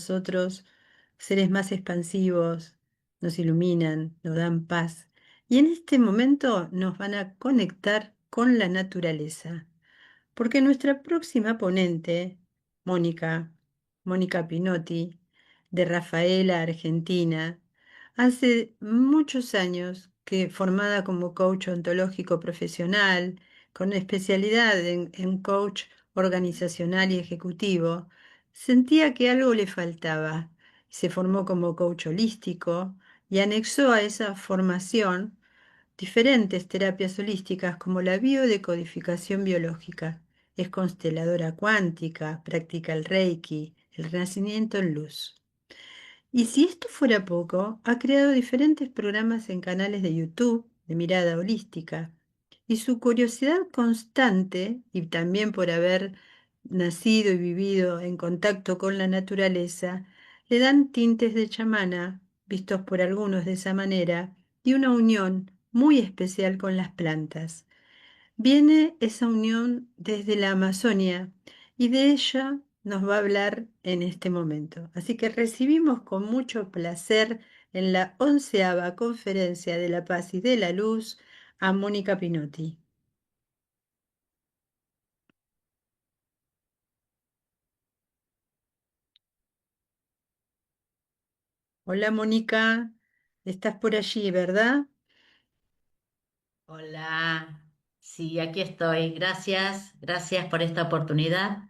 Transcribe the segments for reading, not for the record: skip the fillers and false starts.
nosotros seres más expansivos, nos iluminan, nos dan paz. Y en este momento nos van a conectar con la naturaleza, porque nuestra próxima ponente, Mónica, Mónica Pinotti, de Rafaela, Argentina, hace muchos años que formada como coach ontológico profesional, con especialidad en coach organizacional y ejecutivo, sentía que algo le faltaba. Se formó como coach holístico y anexó a esa formación diferentes terapias holísticas como la biodecodificación biológica. Es consteladora cuántica, practica el Reiki, el renacimiento en luz. Y si esto fuera poco, ha creado diferentes programas en canales de YouTube de mirada holística. Y su curiosidad constante, y también por haber nacido y vivido en contacto con la naturaleza, le dan tintes de chamana, vistos por algunos de esa manera, y una unión muy especial con las plantas. Viene esa unión desde la Amazonia y de ella nos va a hablar en este momento. Así que recibimos con mucho placer en la 11ª Conferencia de la Paz y de la Luz a Mónica Pinotti. Hola Mónica, estás por allí, ¿verdad? Hola, sí, aquí estoy. Gracias por esta oportunidad.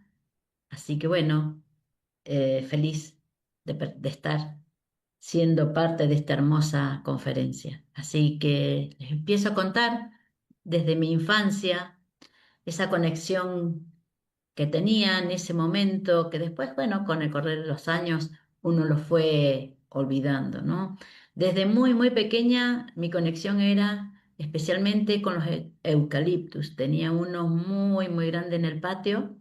Así que bueno, feliz de estar siendo parte de esta hermosa conferencia. Así que les empiezo a contar desde mi infancia esa conexión que tenía en ese momento, que después, bueno, con el correr de los años uno lo fue olvidando, ¿no? Desde muy pequeña mi conexión era especialmente con los eucaliptus. Tenía uno muy grande en el patio,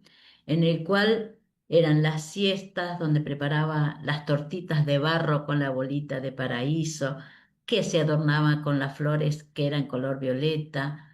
en el cual eran las siestas donde preparaba las tortitas de barro con la bolita de paraíso, que se adornaba con las flores que eran color violeta.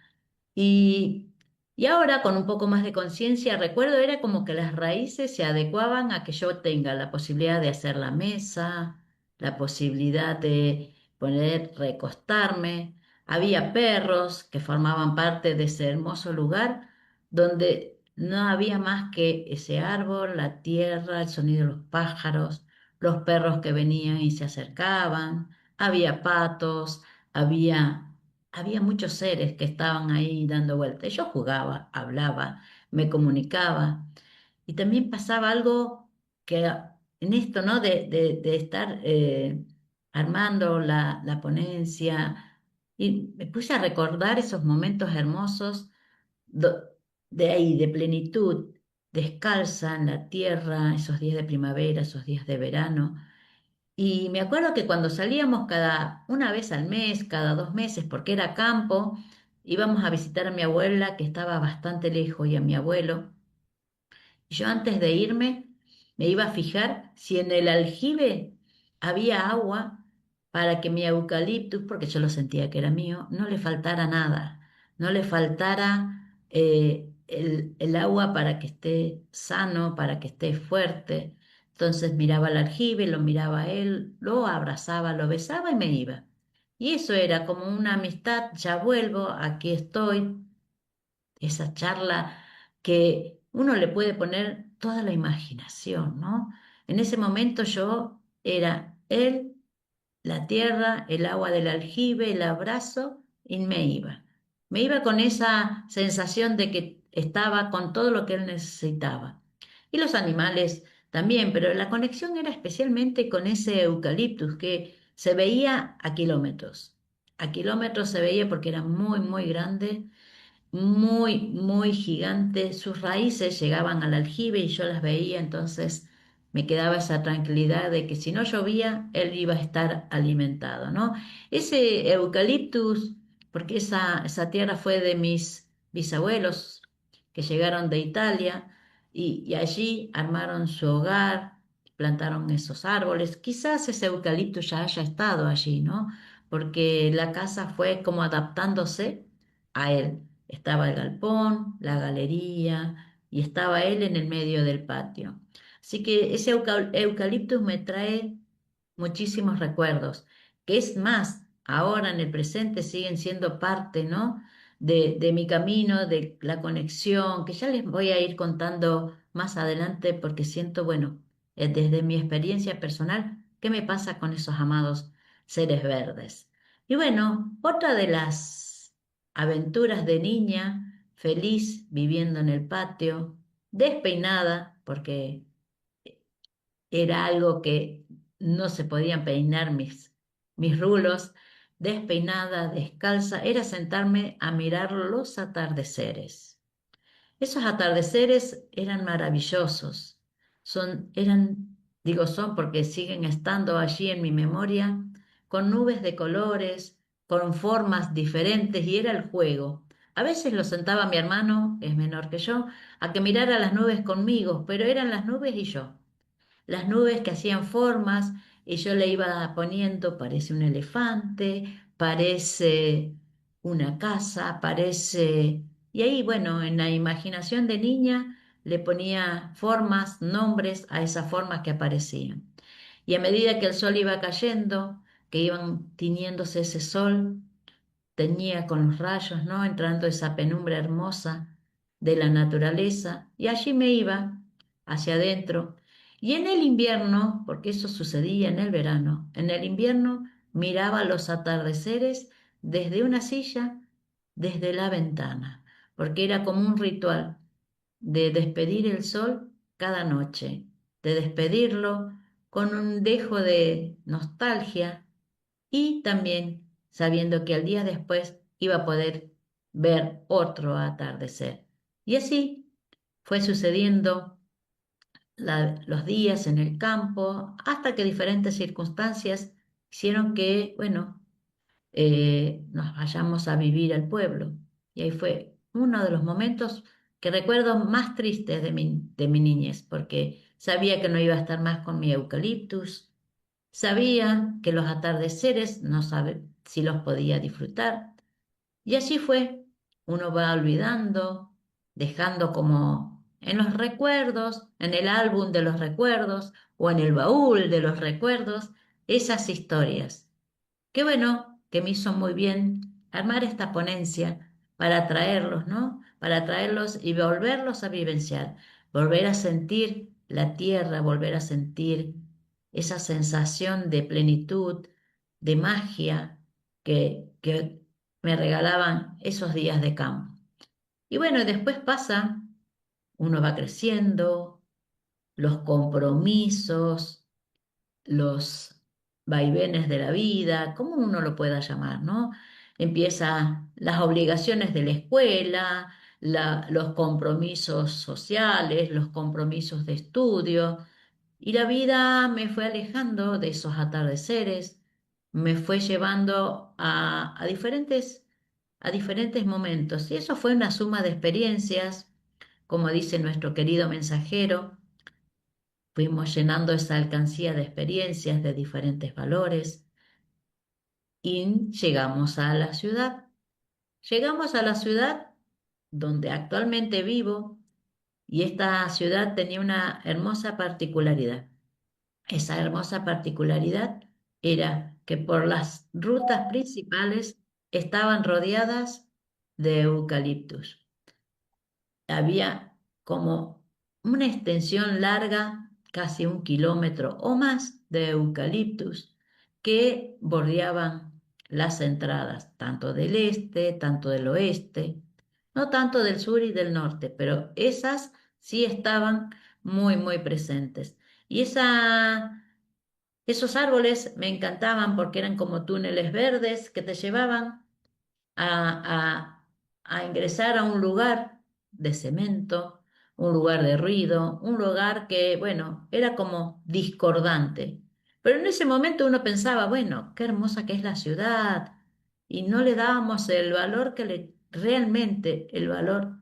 Y, y ahora, con un poco más de conciencia, recuerdo era como que las raíces se adecuaban a que yo tenga la posibilidad de hacer la mesa, la posibilidad de poder recostarme. Había perros que formaban parte de ese hermoso lugar donde no había más que ese árbol, la tierra, el sonido de los pájaros, los perros que venían y se acercaban, había patos, había había muchos seres que estaban ahí dando vueltas. Yo jugaba, hablaba, me comunicaba. Y también pasaba algo que en esto, ¿no? De estar armando la ponencia. Y me puse a recordar esos momentos hermosos do- de ahí, de plenitud, descalza en la tierra, esos días de primavera, esos días de verano y me acuerdo que cuando salíamos cada una vez al mes, cada 2 meses, porque era campo, íbamos a visitar a mi abuela que estaba bastante lejos y a mi abuelo. Y yo antes de irme me iba a fijar si en el aljibe había agua para que mi eucaliptus, porque yo lo sentía que era mío, no le faltara nada, no le faltara el agua para que esté sano, para que esté fuerte. Entonces miraba el aljibe, lo miraba a él, lo abrazaba, lo besaba y me iba. Y eso era como una amistad, ya vuelvo, aquí estoy, esa charla que uno le puede poner toda la imaginación, ¿no? En ese momento yo era él, la tierra, el agua del aljibe, el abrazo y me iba. Me iba con esa sensación de que estaba con todo lo que él necesitaba. Y los animales también, pero la conexión era especialmente con ese eucaliptus que se veía a kilómetros. A kilómetros se veía porque era muy grande, muy gigante. Sus raíces llegaban al aljibe y yo las veía, entonces me quedaba esa tranquilidad de que si no llovía, él iba a estar alimentado, ¿no? Ese eucaliptus, porque esa tierra fue de mis bisabuelos que llegaron de Italia y allí armaron su hogar, plantaron esos árboles. Quizás ese eucaliptus ya haya estado allí, ¿no? Porque la casa fue como adaptándose a él. Estaba el galpón, la galería y estaba él en el medio del patio. Así que ese eucaliptus me trae muchísimos recuerdos, que es más, ahora en el presente siguen siendo parte, ¿no? De mi camino, de la conexión, que ya les voy a ir contando más adelante porque siento, bueno, desde mi experiencia personal, ¿qué me pasa con esos amados seres verdes? Y bueno, otra de las aventuras de niña, feliz, viviendo en el patio, despeinada, porque era algo que no se podían peinar mis rulos, despeinada, descalza, era sentarme a mirar los atardeceres. Esos atardeceres eran maravillosos. Digo son porque siguen estando allí en mi memoria, con nubes de colores, con formas diferentes, y era el juego. A veces lo sentaba mi hermano, que es menor que yo, a que mirara las nubes conmigo, pero eran las nubes y yo. Las nubes que hacían formas y yo le iba poniendo, parece un elefante, parece una casa, parece... Y ahí, bueno, en la imaginación de niña le ponía formas, nombres a esas formas que aparecían. Y a medida que el sol iba cayendo, que iban tiñéndose ese sol, teñía con los rayos, ¿no? Entrando esa penumbra hermosa de la naturaleza, y allí me iba hacia adentro. Y en el invierno, porque eso sucedía en el verano, en el invierno miraba los atardeceres desde una silla, desde la ventana, porque era como un ritual de despedir el sol cada noche, de despedirlo con un dejo de nostalgia y también sabiendo que al día después iba a poder ver otro atardecer. Y así fue sucediendo los días en el campo hasta que diferentes circunstancias hicieron que, bueno, nos vayamos a vivir al pueblo. Y ahí fue uno de los momentos que recuerdo más tristes de mi niñez, porque sabía que no iba a estar más con mi eucaliptus. Sabía que los atardeceres no sabe si los podía disfrutar. Y así fue. Uno va olvidando, dejando como en los recuerdos, en el álbum de los recuerdos o en el baúl de los recuerdos, esas historias. Qué bueno que me hizo muy bien armar esta ponencia para traerlos, ¿no? Para traerlos y volverlos a vivenciar, volver a sentir la tierra, volver a sentir esa sensación de plenitud, de magia que me regalaban esos días de campo. Y bueno, después pasa, uno va creciendo, los compromisos, los vaivenes de la vida, como uno lo pueda llamar, ¿no? Empieza las obligaciones de la escuela, los compromisos sociales, los compromisos de estudio, y la vida me fue alejando de esos atardeceres, me fue llevando a diferentes momentos, y eso fue una suma de experiencias, como dice nuestro querido mensajero. Fuimos llenando esa alcancía de experiencias de diferentes valores y llegamos a la ciudad. Llegamos a la ciudad donde actualmente vivo, y esta ciudad tenía una hermosa particularidad. Esa hermosa particularidad era que por las rutas principales estaban rodeadas de eucaliptus. Había como una extensión larga, casi 1 kilómetro o más, de eucaliptus que bordeaban las entradas, tanto del este, tanto del oeste, no tanto del sur y del norte, pero esas sí estaban muy, muy presentes. Y esos árboles me encantaban porque eran como túneles verdes que te llevaban a, a ingresar a un lugar de cemento, un lugar de ruido, un lugar que, bueno, era como discordante. Pero en ese momento uno pensaba, bueno, qué hermosa que es la ciudad, y no le dábamos el valor realmente el valor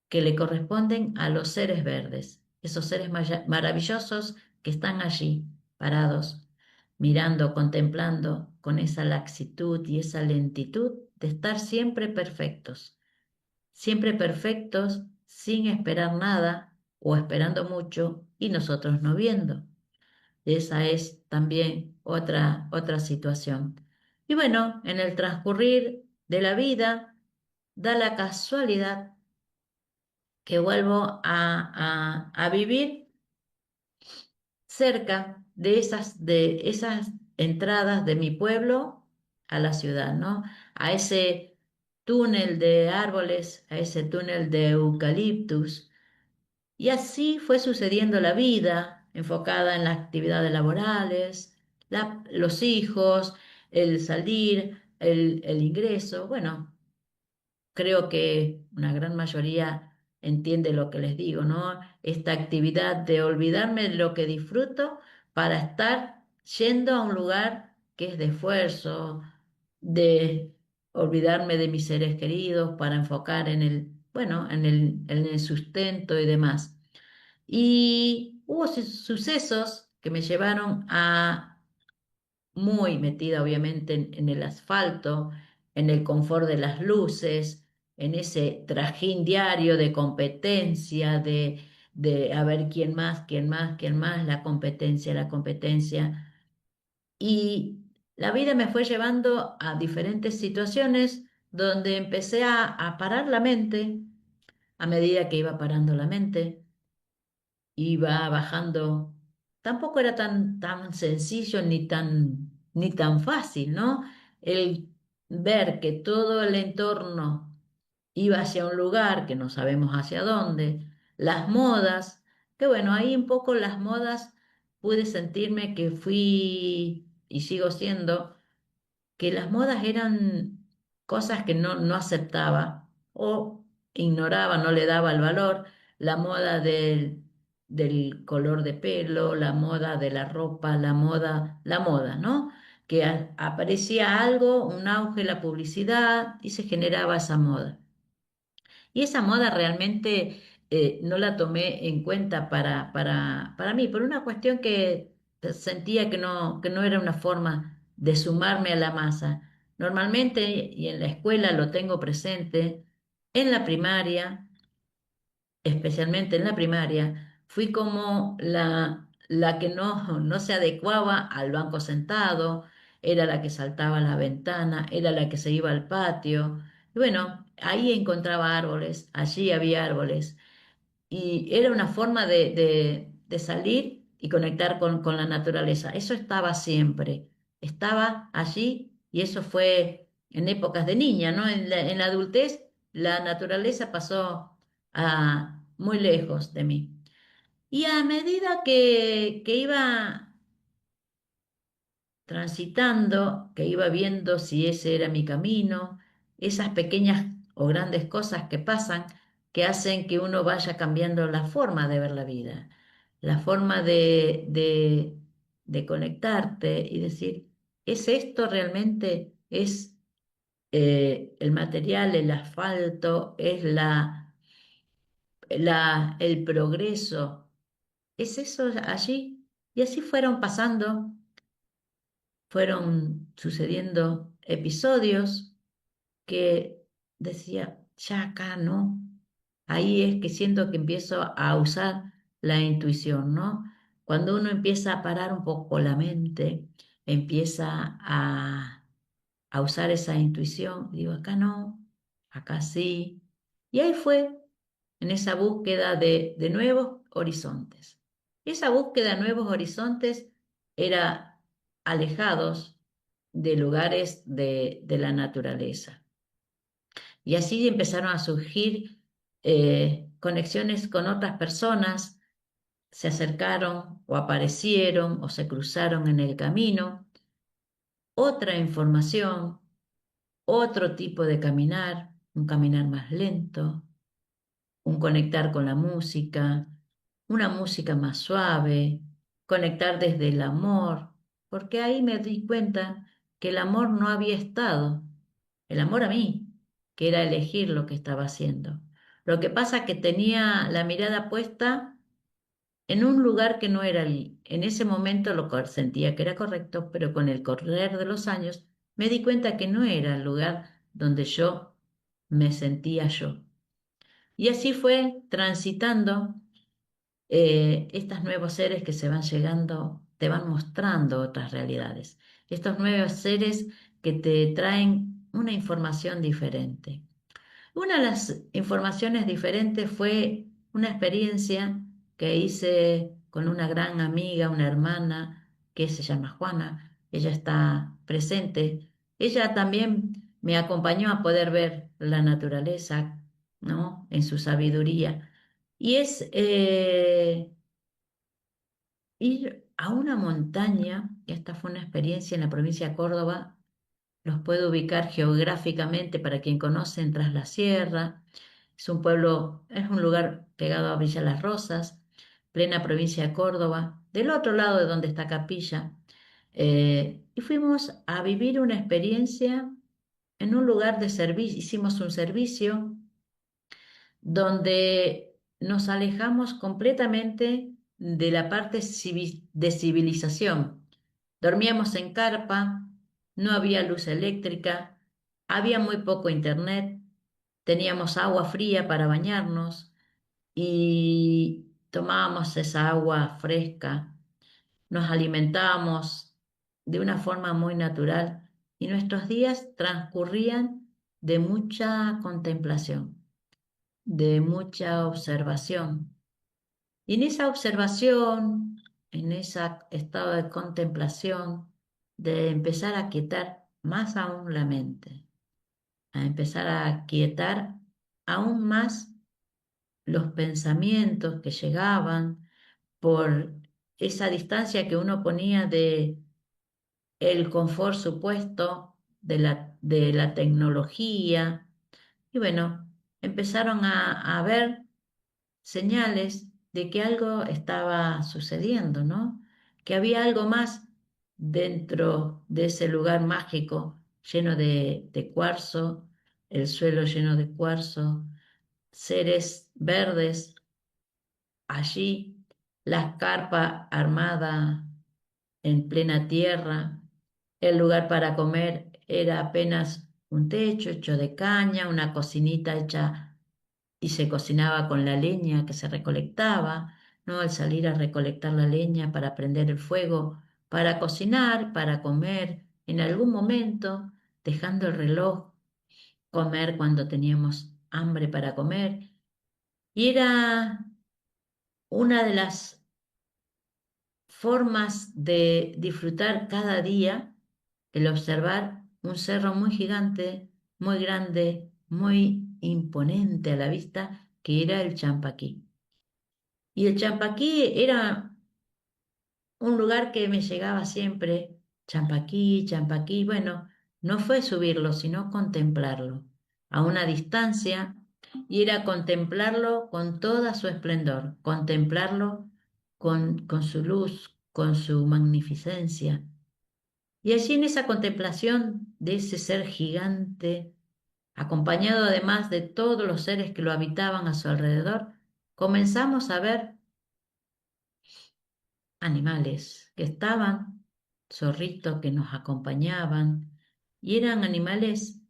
que le corresponden a los seres verdes, esos seres maravillosos que están allí, parados, mirando, contemplando con esa laxitud y esa lentitud de estar siempre perfectos, sin esperar nada, o esperando mucho y nosotros no viendo. Esa es también otra situación. Y bueno, en el transcurrir de la vida, da la casualidad que vuelvo a vivir cerca de esas entradas de mi pueblo a la ciudad, ¿no? A ese túnel de árboles, a ese túnel de eucaliptus. Y así fue sucediendo la vida, enfocada en las actividades laborales, los hijos, el salir, el ingreso. Bueno, creo que una gran mayoría entiende lo que les digo, ¿no? Esta actividad de olvidarme de lo que disfruto para estar yendo a un lugar que es de esfuerzo, de olvidarme de mis seres queridos para enfocar en el, bueno, en el sustento y demás. Y hubo sucesos que me llevaron a muy metida obviamente en el asfalto, en el confort de las luces, en ese trajín diario de competencia, de a ver quién más, quién más, quién más, la competencia, la competencia. Y la vida me fue llevando a diferentes situaciones donde empecé a parar la mente a medida que iba parando la mente iba bajando. Tampoco era tan sencillo ni tan fácil, ¿no? El ver que todo el entorno iba hacia un lugar que no sabemos hacia dónde, las modas, que bueno, ahí un poco las modas pude sentirme que fui y sigo siendo que las modas eran cosas que no aceptaba o ignoraba, no le daba el valor, la moda del color de pelo, la moda de la ropa, la moda, ¿no? Que aparecía algo, un auge, la publicidad y se generaba esa moda. Y esa moda realmente no la tomé en cuenta para mí, por una cuestión que sentía que no era una forma de sumarme a la masa. Normalmente, y en la escuela lo tengo presente, en la primaria, especialmente en la primaria, fui como la que no se adecuaba al banco sentado, era la que saltaba a la ventana, era la que se iba al patio. Y bueno, ahí encontraba árboles, allí había árboles. Y era una forma de salir y conectar con la naturaleza. Eso estaba siempre, estaba allí y eso fue en épocas de niña, ¿no? En la adultez la naturaleza pasó muy lejos de mí. Y a medida que iba transitando, que iba viendo si ese era mi camino, esas pequeñas o grandes cosas que pasan, que hacen que uno vaya cambiando la forma de ver la vida, la forma de conectarte y decir, ¿es esto realmente? ¿Es el material, el asfalto? ¿Es el progreso? ¿Es eso allí? Y así fueron pasando, fueron sucediendo episodios que decía, ya acá no. Ahí es que siento que empiezo a usar la intuición, ¿no? Cuando uno empieza a parar un poco la mente, empieza a usar esa intuición, digo, acá no, acá sí. Y ahí fue, en esa búsqueda de nuevos horizontes. Esa búsqueda de nuevos horizontes era alejados de lugares de la naturaleza. Y así empezaron a surgir conexiones con otras personas, se acercaron o aparecieron o se cruzaron en el camino, otra información, otro tipo de caminar, un caminar más lento, un conectar con la música, una música más suave, conectar desde el amor, porque ahí me di cuenta que el amor no había estado, el amor a mí, que era elegir lo que estaba haciendo. Lo que pasa es que tenía la mirada puesta en un lugar que no era en ese momento sentía que era correcto, pero con el correr de los años me di cuenta que no era el lugar donde yo me sentía yo. Y así fue transitando. estos nuevos seres que se van llegando te van mostrando otras realidades. Estos nuevos seres que te traen una información diferente. Una de las informaciones diferentes fue una experiencia que hice con una gran amiga, una hermana, que se llama Juana. Ella está presente. Ella también me acompañó a poder ver la naturaleza, ¿no? En su sabiduría. Y es ir a una montaña, y esta fue una experiencia en la provincia de Córdoba. Los puedo ubicar geográficamente para quien conoce en Tras la Sierra. Es un pueblo, es un lugar pegado a Villa Las Rosas, plena provincia de Córdoba, del otro lado de donde está Capilla. Y fuimos a vivir una experiencia en un lugar de servicio. Hicimos un servicio donde nos alejamos completamente de la parte de civilización. Dormíamos en carpa, no había luz eléctrica, había muy poco internet, teníamos agua fría para bañarnos y tomábamos esa agua fresca, nos alimentábamos de una forma muy natural y nuestros días transcurrían de mucha contemplación, de mucha observación. Y en esa observación, en ese estado de contemplación, de empezar a quietar más aún la mente, a empezar a quietar aún más los pensamientos que llegaban por esa distancia que uno ponía de el confort supuesto de la tecnología. Y bueno, empezaron a ver señales de que algo estaba sucediendo, ¿no? Que había algo más dentro de ese lugar mágico lleno de cuarzo, el suelo lleno de cuarzo, seres verdes allí, la carpa armada en plena tierra, el lugar para comer era apenas un techo hecho de caña, una cocinita hecha y se cocinaba con la leña que se recolectaba, ¿no? Al salir a recolectar la leña para prender el fuego, para cocinar, para comer, en algún momento, dejando el reloj, comer cuando teníamos hambre para comer. Y era una de las formas de disfrutar cada día el observar un cerro muy gigante, muy grande, muy imponente a la vista, que era el Champaquí. Y el Champaquí era un lugar que me llegaba siempre, Champaquí, Champaquí. Bueno, no fue subirlo, sino contemplarlo a una distancia y era contemplarlo con toda su esplendor, contemplarlo con su luz, con su magnificencia. Y allí en esa contemplación de ese ser gigante, acompañado además de todos los seres que lo habitaban a su alrededor, comenzamos a ver animales que estaban, zorritos que nos acompañaban, y eran animales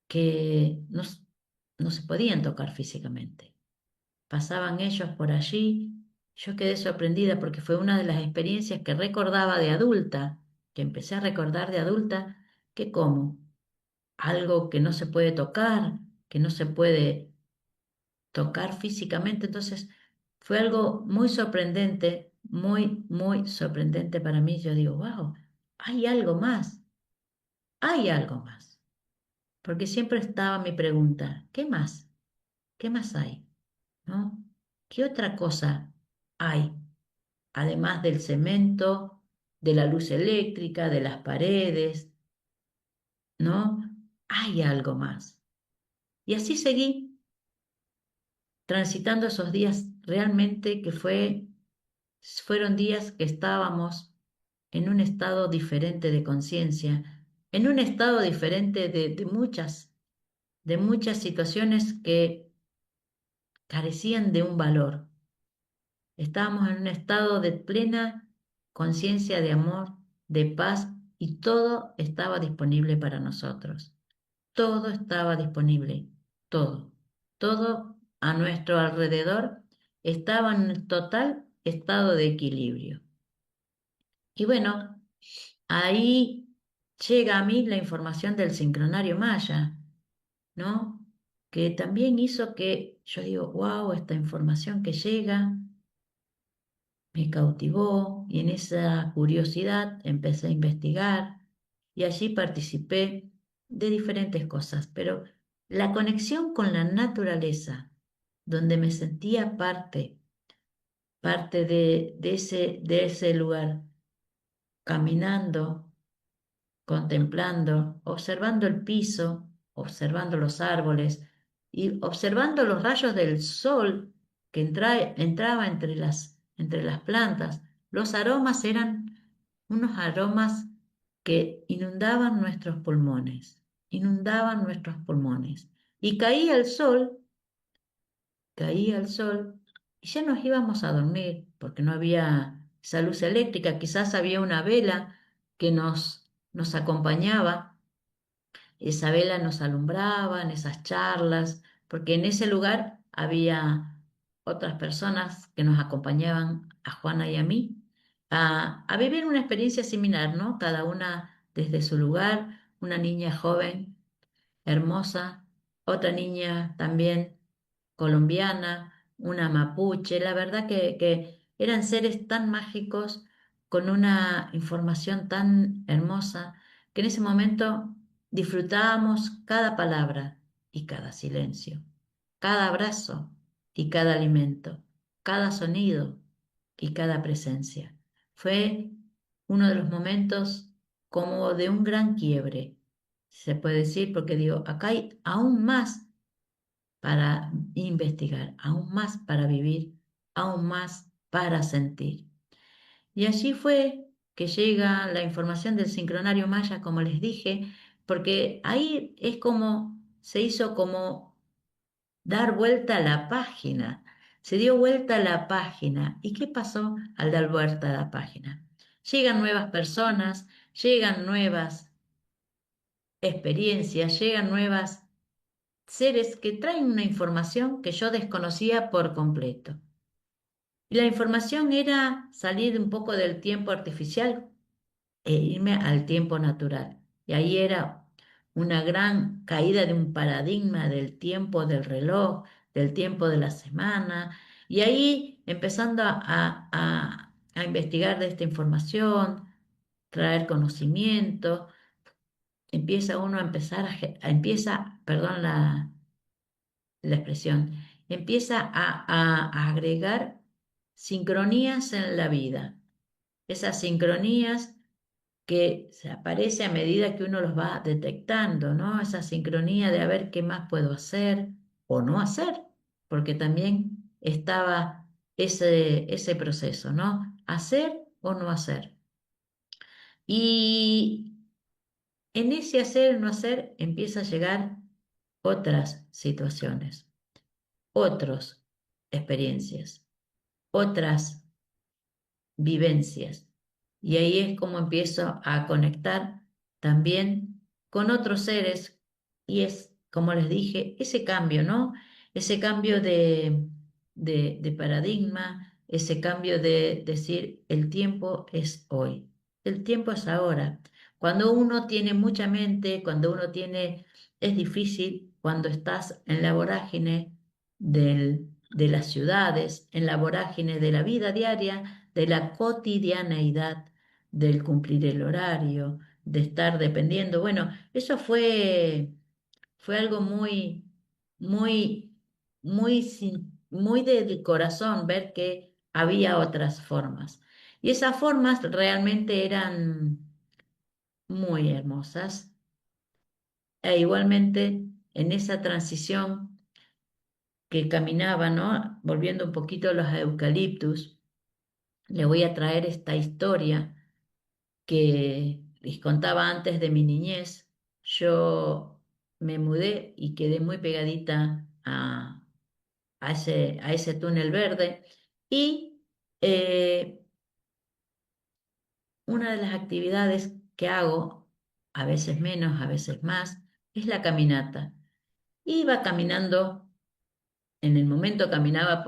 que no se podían tocar físicamente. Pasaban ellos por allí, yo quedé sorprendida porque fue una de las experiencias que recordaba de adulta, que empecé a recordar de adulta, que como algo que no se puede tocar, que no se puede tocar físicamente. Entonces fue algo muy sorprendente, muy, muy sorprendente para mí. Yo digo, wow, hay algo más, hay algo más. Porque siempre estaba mi pregunta, ¿qué más? ¿Qué más hay? ¿No? ¿Qué otra cosa hay? Además del cemento, de la luz eléctrica, de las paredes, ¿no? Hay algo más. Y así seguí transitando esos días realmente que fueron días que estábamos en un estado diferente de conciencia, en un estado diferente de muchas situaciones que carecían de un valor. Estábamos en un estado de plena conciencia de amor, de paz y todo estaba disponible para nosotros. Todo estaba disponible, todo, todo a nuestro alrededor estaba en total estado de equilibrio. Y bueno, ahí llega a mí la información del sincronario maya, ¿no? Que también hizo que yo digo, wow, esta información que llega me cautivó y en esa curiosidad empecé a investigar y allí participé de diferentes cosas, pero la conexión con la naturaleza, donde me sentía parte de ese lugar, caminando, contemplando, observando el piso, observando los árboles y observando los rayos del sol que entraba entre las plantas. Los aromas eran unos aromas que inundaban nuestros pulmones. Y caía el sol y ya nos íbamos a dormir porque no había esa luz eléctrica, quizás había una vela que nos acompañaba. Esa vela nos alumbraba en esas charlas, porque en ese lugar había otras personas que nos acompañaban a Juana y a mí a vivir una experiencia similar, ¿no? Cada una desde su lugar, una niña joven, hermosa, otra niña también colombiana, una mapuche. La verdad que eran seres tan mágicos, con una información tan hermosa, que en ese momento disfrutábamos cada palabra y cada silencio, cada abrazo y cada alimento, cada sonido y cada presencia. Fue uno de los momentos como de un gran quiebre, se puede decir, porque digo, acá hay aún más para investigar, aún más para vivir, aún más para sentir. Y allí fue que llega la información del sincronario maya, como les dije, porque ahí es como se hizo como dar vuelta a la página. Se dio vuelta a la página. ¿Y qué pasó al dar vuelta a la página? Llegan nuevas personas, llegan nuevas experiencias, llegan nuevas seres que traen una información que yo desconocía por completo. Y la información era salir un poco del tiempo artificial e irme al tiempo natural. Y ahí era una gran caída de un paradigma del tiempo del reloj, del tiempo de la semana. Y ahí empezando a investigar de esta información, traer conocimiento, empieza uno a empezar empieza, perdón la expresión, empieza a agregar sincronías en la vida. Esas sincronías que se aparece a medida que uno los va detectando, ¿no? Esa sincronía de a ver qué más puedo hacer o no hacer, porque también estaba ese proceso, ¿no? Hacer o no hacer. Y en ese hacer o no hacer empieza a llegar otras situaciones, otras experiencias, otras vivencias. Y ahí es como empiezo a conectar también con otros seres y es, como les dije, ese cambio, ¿no? Ese cambio de paradigma, ese cambio de decir, el tiempo es hoy, el tiempo es ahora. Cuando uno tiene mucha mente, cuando uno tiene, es difícil cuando estás en la vorágine de las ciudades, en la vorágine de la vida diaria, de la cotidianeidad, del cumplir el horario, de estar dependiendo. Bueno, eso fue algo muy, muy del corazón ver que había otras formas. Y esas formas realmente eran muy hermosas. E igualmente en esa transición que caminaba, ¿no? Volviendo un poquito a los eucaliptus, le voy a traer esta historia que les contaba antes de mi niñez. Yo me mudé y quedé muy pegadita a ese túnel verde y eh, una de las actividades que hago, a veces menos, a veces más, es la caminata. Iba caminando, en el momento caminaba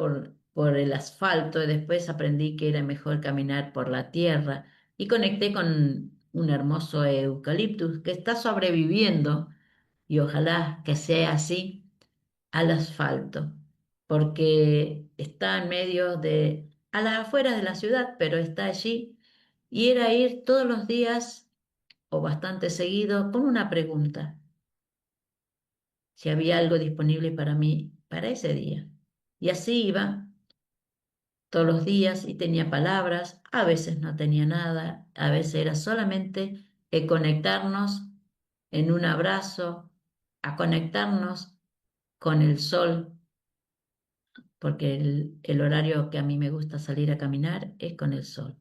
por el asfalto y después aprendí que era mejor caminar por la tierra y conecté con un hermoso eucaliptus que está sobreviviendo y ojalá que sea así al asfalto, porque está en medio de, a las afueras de la ciudad, pero está allí y era ir todos los días o bastante seguido con una pregunta, si había algo disponible para mí para ese día. Y así iba todos los días y tenía palabras, a veces no tenía nada, a veces era solamente conectarnos en un abrazo, a conectarnos con el sol, porque el horario que a mí me gusta salir a caminar es con el sol.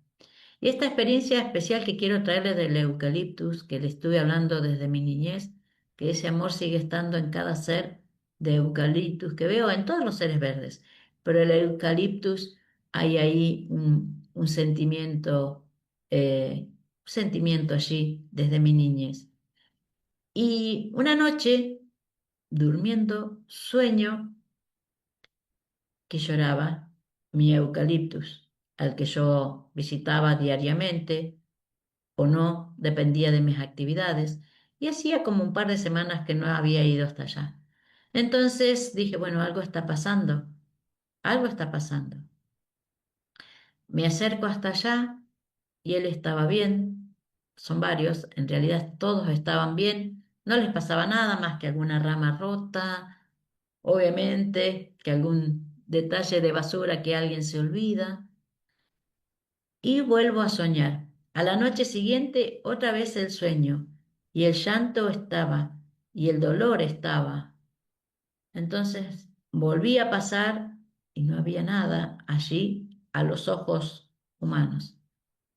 Y esta experiencia especial que quiero traerles del eucaliptus, que le estuve hablando desde mi niñez, que ese amor sigue estando en cada ser de eucaliptus, que veo en todos los seres verdes, pero el eucaliptus hay ahí un sentimiento allí desde mi niñez. Y una noche, durmiendo, sueño que lloraba mi eucaliptus, al que yo visitaba diariamente o no, dependía de mis actividades, y hacía como un par de semanas que no había ido hasta allá. Entonces dije, bueno, algo está pasando, algo está pasando. Me acerco hasta allá y él estaba bien, son varios, en realidad todos estaban bien, no les pasaba nada más que alguna rama rota, obviamente que algún detalle de basura que alguien se olvida, y vuelvo a soñar. A la noche siguiente, otra vez el sueño, y el llanto estaba, y el dolor estaba. Entonces volví a pasar y no había nada allí a los ojos humanos.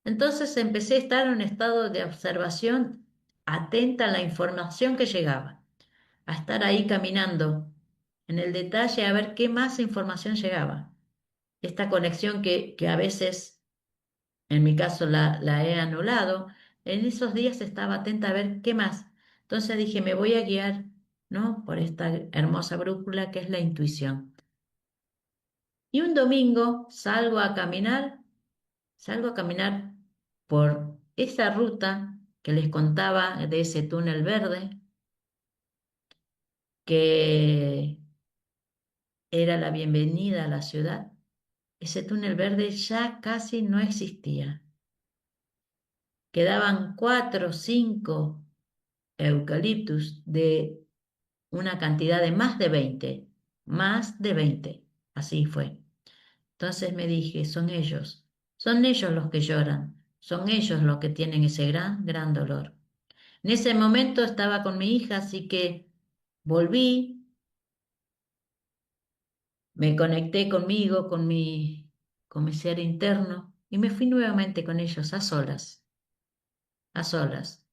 Entonces empecé a estar en un estado de observación atenta a la información que llegaba, a estar ahí caminando en el detalle a ver qué más información llegaba. Esta conexión que a veces en mi caso la he anulado, en esos días estaba atenta a ver qué más. Entonces dije, me voy a guiar, ¿no? Por esta hermosa brújula que es la intuición. Y un domingo salgo a caminar por esa ruta que les contaba de ese túnel verde, que era la bienvenida a la ciudad. Ese túnel verde ya casi no existía. Quedaban 4 o 5 eucaliptus de una cantidad de más de 20, así fue. Entonces me dije, son ellos los que lloran, son ellos los que tienen ese gran, gran dolor. En ese momento estaba con mi hija, así que volví, me conecté conmigo, con mi ser interno, y me fui nuevamente con ellos a solas, a solas.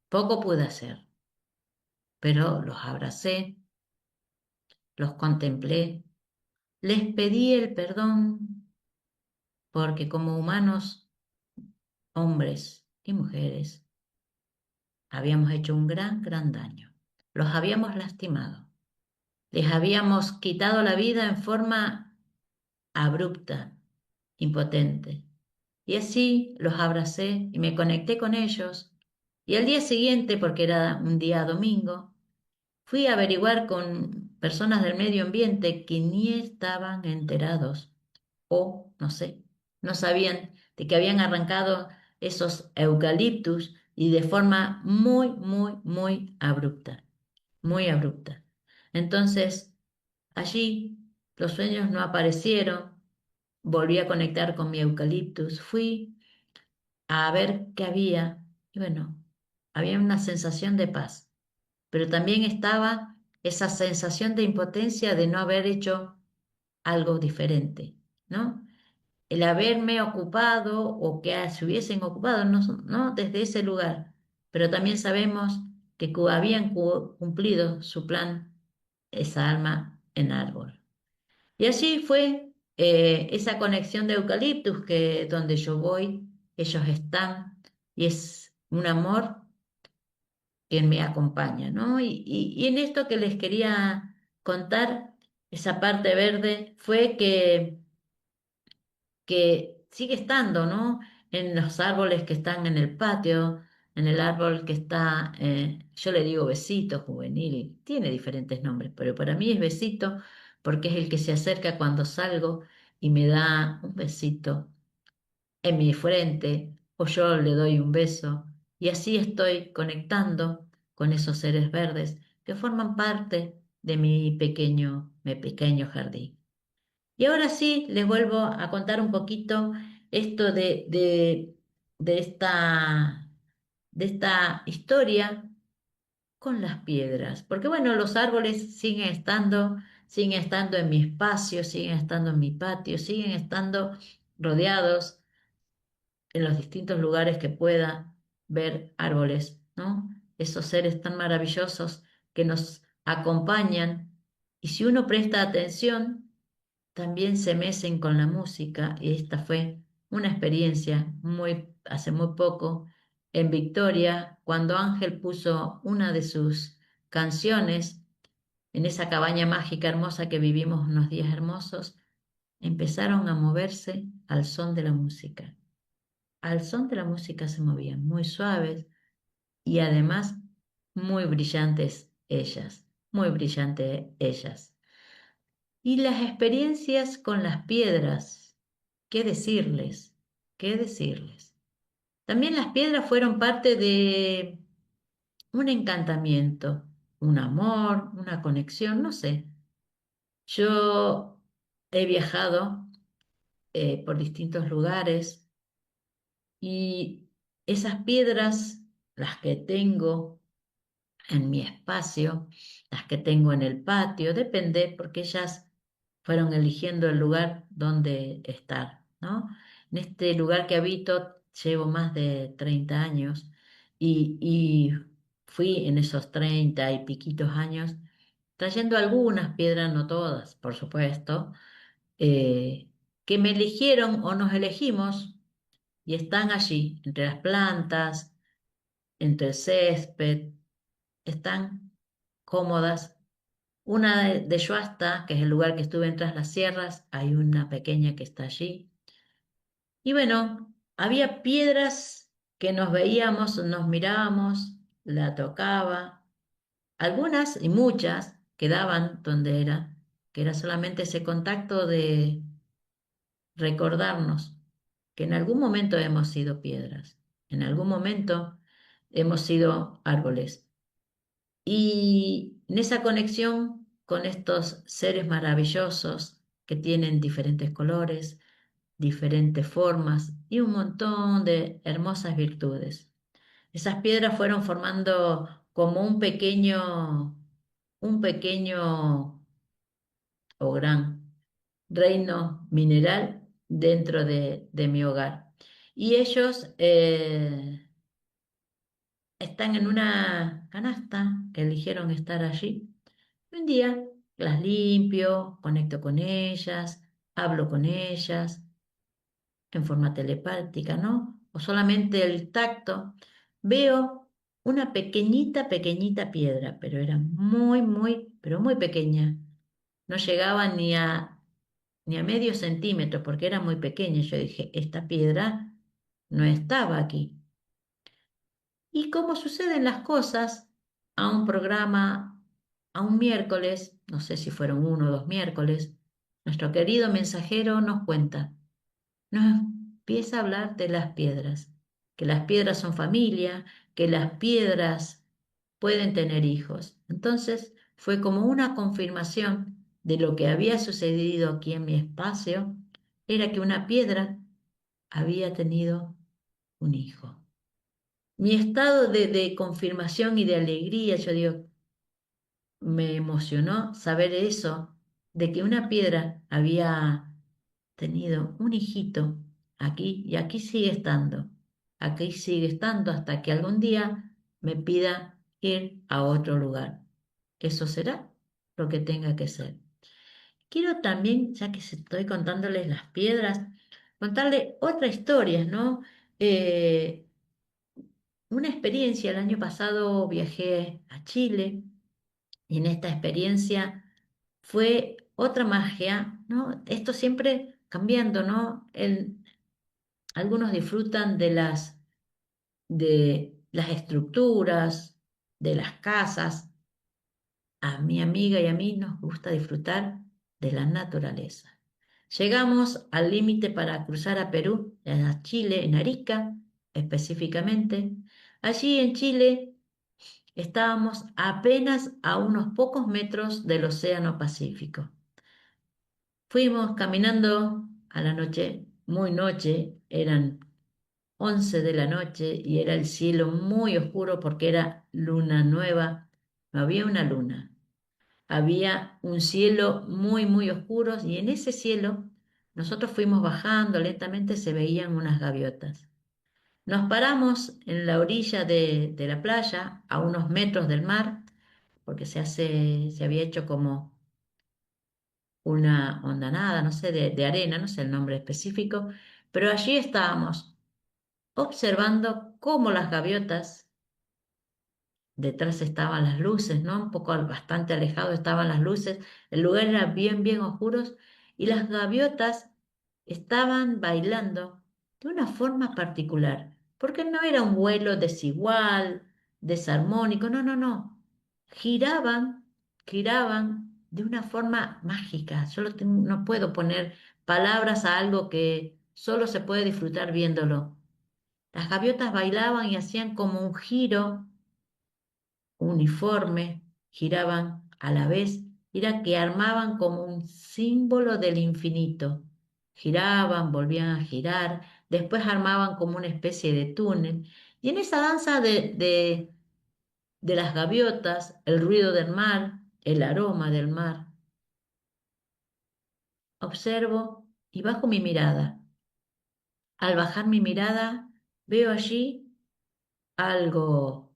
Poco pude hacer, pero los abracé, los contemplé, les pedí el perdón porque como humanos, hombres y mujeres, habíamos hecho un gran, gran daño. Los habíamos lastimado. Les habíamos quitado la vida en forma abrupta, impotente. Y así los abracé y me conecté con ellos. Y al día siguiente, porque era un día domingo, fui a averiguar con personas del medio ambiente que ni estaban enterados o, no sé, no sabían de que habían arrancado esos eucaliptus y de forma muy, muy, muy abrupta, muy abrupta. Entonces, allí los sueños no aparecieron, volví a conectar con mi eucaliptus, fui a ver qué había y bueno, había una sensación de paz, pero también estaba esa sensación de impotencia de no haber hecho algo diferente, ¿no? El haberme ocupado o que se hubiesen ocupado, no, no desde ese lugar, pero también sabemos que habían cumplido su plan, esa alma en árbol. Y allí fue esa conexión de eucaliptus que donde yo voy, ellos están, y es un amor que me acompaña, ¿no? Y en esto que les quería contar, esa parte verde fue que sigue estando, ¿no? En los árboles que están en el patio, en el árbol que está, yo le digo besito juvenil, tiene diferentes nombres, pero para mí es besito porque es el que se acerca cuando salgo y me da un besito en mi frente o yo le doy un beso y así estoy conectando con esos seres verdes que forman parte de mi pequeño jardín. Y ahora sí, les vuelvo a contar un poquito esto de de esta historia con las piedras. Porque bueno, los árboles siguen estando en mi espacio, siguen estando en mi patio, siguen estando rodeados en los distintos lugares que pueda ver árboles, ¿no? Esos seres tan maravillosos que nos acompañan. Y si uno presta atención, también se mecen con la música y esta fue una experiencia hace muy poco en Victoria, cuando Ángel puso una de sus canciones en esa cabaña mágica hermosa que vivimos unos días hermosos, empezaron a moverse al son de la música. Al son de la música se movían muy suaves y además muy brillantes ellas, muy brillantes ellas. Y las experiencias con las piedras, ¿qué decirles? ¿Qué decirles? También las piedras fueron parte de un encantamiento, un amor, una conexión, no sé. Yo he viajado por distintos lugares y esas piedras, las que tengo en mi espacio, las que tengo en el patio, depende, porque ellas fueron eligiendo el lugar donde estar, ¿no? En este lugar que habito llevo más de 30 años y fui en esos 30 y piquitos años trayendo algunas piedras, no todas, por supuesto, que me eligieron o nos elegimos y están allí, entre las plantas, entre el césped, están cómodas. Una de Yuasta, que es el lugar que estuve en Tras las Sierras, hay una pequeña que está allí. Y bueno, había piedras que nos veíamos, nos mirábamos, la tocaba. Algunas y muchas quedaban donde era, que era solamente ese contacto de recordarnos que en algún momento hemos sido piedras, en algún momento hemos sido árboles. Y en esa conexión con estos seres maravillosos que tienen diferentes colores, diferentes formas y un montón de hermosas virtudes. Esas piedras fueron formando como un pequeño o gran reino mineral dentro de mi hogar. Y ellos están en una canasta que eligieron estar allí. Un día las limpio, conecto con ellas, hablo con ellas en forma telepática, ¿no? O solamente el tacto. Veo una pequeñita piedra, pero era pero muy pequeña. No llegaba ni a medio centímetro porque era muy pequeña. Yo dije, esta piedra no estaba aquí. Y como suceden las cosas, a un programa, a un miércoles, no sé si fueron uno o dos miércoles, nuestro querido mensajero nos cuenta, nos empieza a hablar de las piedras, que las piedras son familia, que las piedras pueden tener hijos. Entonces fue como una confirmación de lo que había sucedido aquí en mi espacio, era que una piedra había tenido un hijo. Mi estado de confirmación y de alegría, yo digo, me emocionó saber eso, de que una piedra había tenido un hijito aquí y aquí sigue estando hasta que algún día me pida ir a otro lugar. Eso será lo que tenga que ser. Quiero también, ya que estoy contándoles las piedras, contarle otras historias, ¿no? Eh, una experiencia, el año pasado viajé a Chile y en esta experiencia fue otra magia, ¿no? Esto siempre cambiando, ¿no? Algunos disfrutan de las estructuras, de las casas. A mi amiga y a mí nos gusta disfrutar de la naturaleza. Llegamos al límite para cruzar a Perú, a Chile, en Arica específicamente. Allí en Chile estábamos apenas a unos pocos metros del Océano Pacífico. Fuimos caminando a la noche, muy noche, eran 11 de la noche y era el cielo muy oscuro porque era luna nueva, no había una luna. Había un cielo muy, muy oscuro y en ese cielo nosotros fuimos bajando lentamente, se veían unas gaviotas. Nos paramos en la orilla de la playa, a unos metros del mar, porque se había hecho como una hondanada, no sé, de arena, no sé el nombre específico, pero allí estábamos observando cómo las gaviotas, detrás estaban las luces, ¿no? Un poco bastante alejado estaban las luces, el lugar era bien, bien oscuro y las gaviotas estaban bailando de una forma particular, porque no era un vuelo desigual, desarmónico, no, no, no. Giraban, giraban de una forma mágica. No puedo poner palabras a algo que solo se puede disfrutar viéndolo. Las gaviotas bailaban y hacían como un giro uniforme, giraban a la vez, era que armaban como un símbolo del infinito. Giraban, volvían a girar, después armaban como una especie de túnel. Y en esa danza de las gaviotas, el ruido del mar, el aroma del mar, observo y bajo mi mirada. Al bajar mi mirada, veo allí algo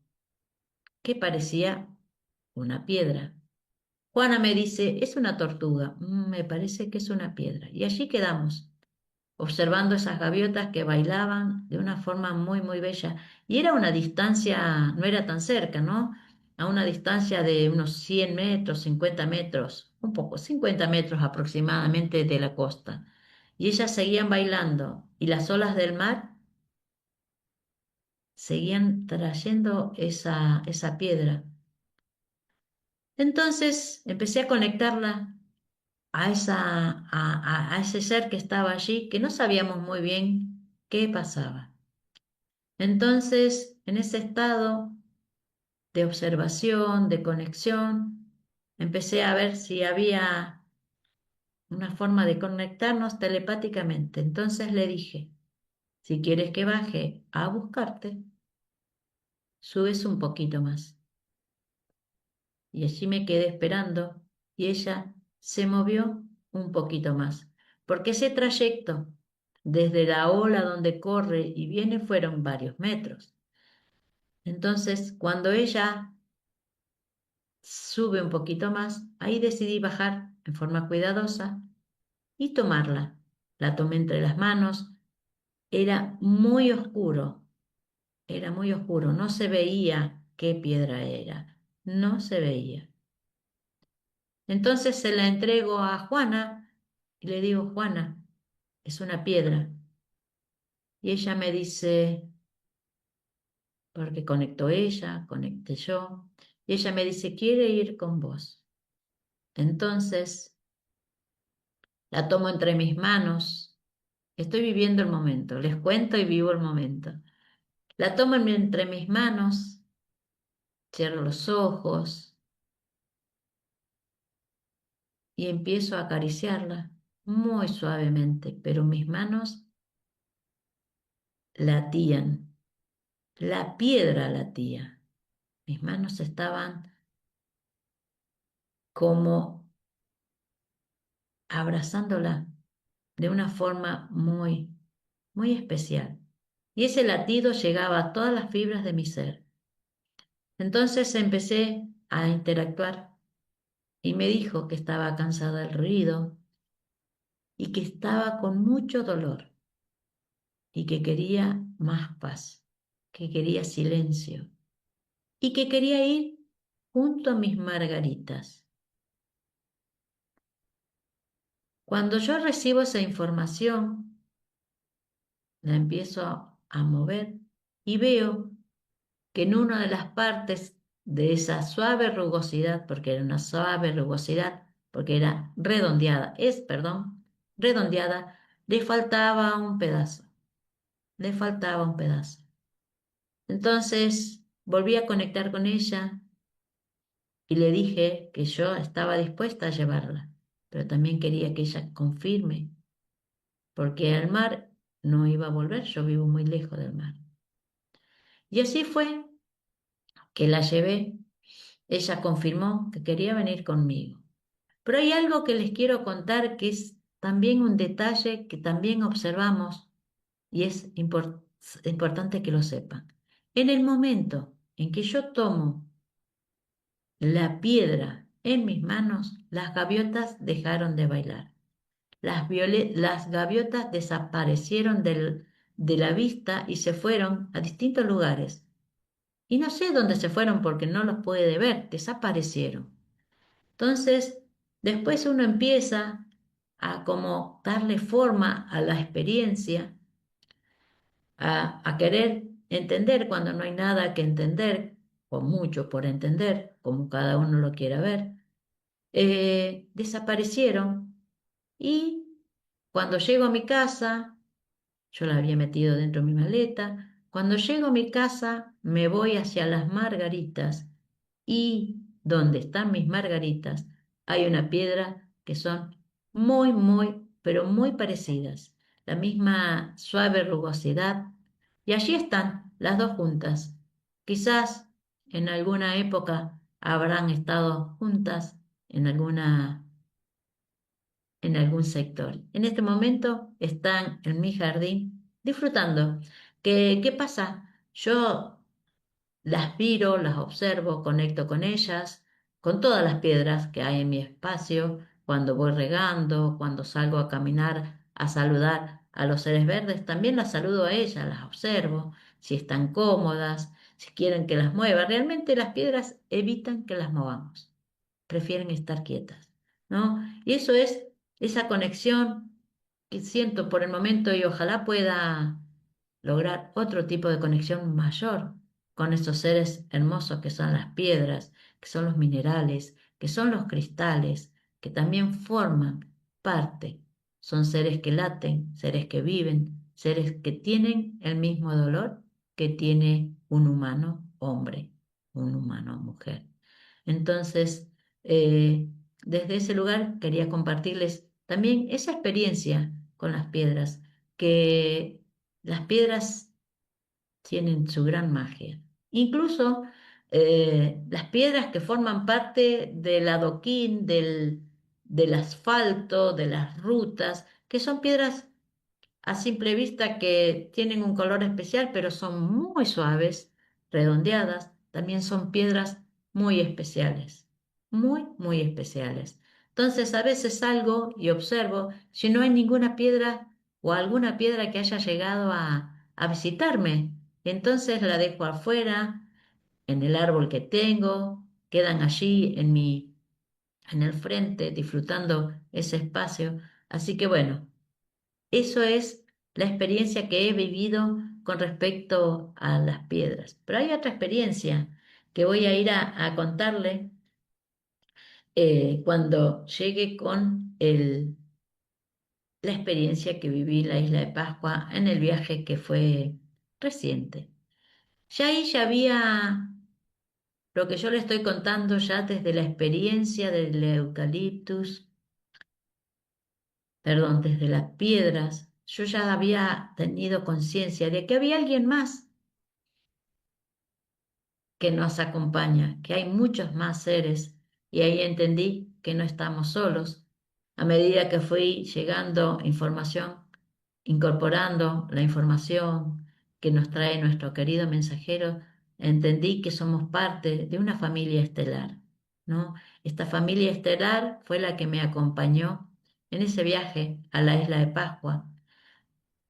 que parecía una piedra. Juana me dice, es una tortuga. Me parece que es una piedra. Y allí quedamos, observando esas gaviotas que bailaban de una forma muy, muy bella. Y era una distancia, no era tan cerca, ¿no? A una distancia de unos 100 metros, 50 metros, un poco, 50 metros aproximadamente de la costa. Y ellas seguían bailando y las olas del mar seguían trayendo esa piedra. Entonces empecé a conectarla a ese ser que estaba allí, que no sabíamos muy bien qué pasaba. Entonces, en ese estado de observación, de conexión, empecé a ver si había una forma de conectarnos telepáticamente. Entonces le dije, si quieres que baje a buscarte, subes un poquito más. Y allí me quedé esperando y ella se movió un poquito más, porque ese trayecto desde la ola donde corre y viene fueron varios metros. Entonces, cuando ella sube un poquito más, ahí decidí bajar en forma cuidadosa y tomarla. La tomé entre las manos, era muy oscuro, no se veía qué piedra era, no se veía. Entonces se la entrego a Juana y le digo, Juana, es una piedra. Y ella me dice, porque conectó ella, conecté yo, y ella me dice, quiere ir con vos. Entonces la tomo entre mis manos, estoy viviendo el momento, les cuento y vivo el momento. La tomo entre mis manos, cierro los ojos y empiezo a acariciarla muy suavemente, pero mis manos latían. La piedra latía. Mis manos estaban como abrazándola de una forma muy, muy especial. Y ese latido llegaba a todas las fibras de mi ser. Entonces empecé a interactuar y me dijo que estaba cansada del ruido y que estaba con mucho dolor y que quería más paz, que quería silencio y que quería ir junto a mis margaritas. Cuando yo recibo esa información, la empiezo a mover y veo que en una de las partes de esa suave rugosidad, porque era una suave rugosidad, porque era redondeada, perdón, redondeada, le faltaba un pedazo, le faltaba un pedazo. Entonces volví a conectar con ella y le dije que yo estaba dispuesta a llevarla, pero también quería que ella confirme, porque al mar no iba a volver, yo vivo muy lejos del mar. Y así fue que la llevé, ella confirmó que quería venir conmigo. Pero hay algo que les quiero contar que es también un detalle que también observamos y es importante que lo sepan. En el momento en que yo tomo la piedra en mis manos, las gaviotas dejaron de bailar. Las gaviotas desaparecieron de la vista y se fueron a distintos lugares. Y no sé dónde se fueron porque no los puede ver, desaparecieron. Entonces, después uno empieza a como darle forma a la experiencia, a querer entender cuando no hay nada que entender, o mucho por entender, como cada uno lo quiera ver. Desaparecieron y cuando llego a mi casa, yo la había metido dentro de mi maleta. Cuando llego a mi casa, me voy hacia las margaritas y donde están mis margaritas hay una piedra que son muy, muy, pero muy parecidas. La misma suave rugosidad. Y allí están las dos juntas. Quizás en alguna época habrán estado juntas en algún sector. En este momento están en mi jardín disfrutando. ¿Qué pasa? Yo las miro, las observo, conecto con ellas, con todas las piedras que hay en mi espacio, cuando voy regando, cuando salgo a caminar, a saludar a los seres verdes, también las saludo a ellas, las observo, si están cómodas, si quieren que las mueva. Realmente las piedras evitan que las movamos, prefieren estar quietas, ¿no? Y eso es esa conexión que siento por el momento y ojalá pueda lograr otro tipo de conexión mayor con esos seres hermosos que son las piedras, que son los minerales, que son los cristales, que también forman parte. Son seres que laten, seres que viven, seres que tienen el mismo dolor que tiene un humano hombre, un humano mujer. Entonces, eh, desde ese lugar quería compartirles también esa experiencia con las piedras, que las piedras tienen su gran magia. Incluso las piedras que forman parte del adoquín, del asfalto, de las rutas, que son piedras a simple vista que tienen un color especial, pero son muy suaves, redondeadas, también son piedras muy especiales, muy, muy especiales. Entonces, a veces salgo y observo si no hay ninguna piedra o alguna piedra que haya llegado a visitarme. Entonces la dejo afuera, en el árbol que tengo, quedan allí en el frente, disfrutando ese espacio. Así que bueno. Eso es la experiencia que he vivido con respecto a las piedras. Pero hay otra experiencia que voy a ir a contarle cuando llegue con la experiencia que viví en la isla de Pascua en el viaje que fue reciente. Ya ahí ya había lo que yo le estoy contando ya desde la experiencia del eucaliptus, perdón, desde las piedras. Yo ya había tenido conciencia de que había alguien más que nos acompaña, que hay muchos más seres y ahí entendí que no estamos solos. A medida que fui llegando información, incorporando la información que nos trae nuestro querido mensajero, entendí que somos parte de una familia estelar, ¿no? Esta familia estelar fue la que me acompañó en ese viaje a la isla de Pascua,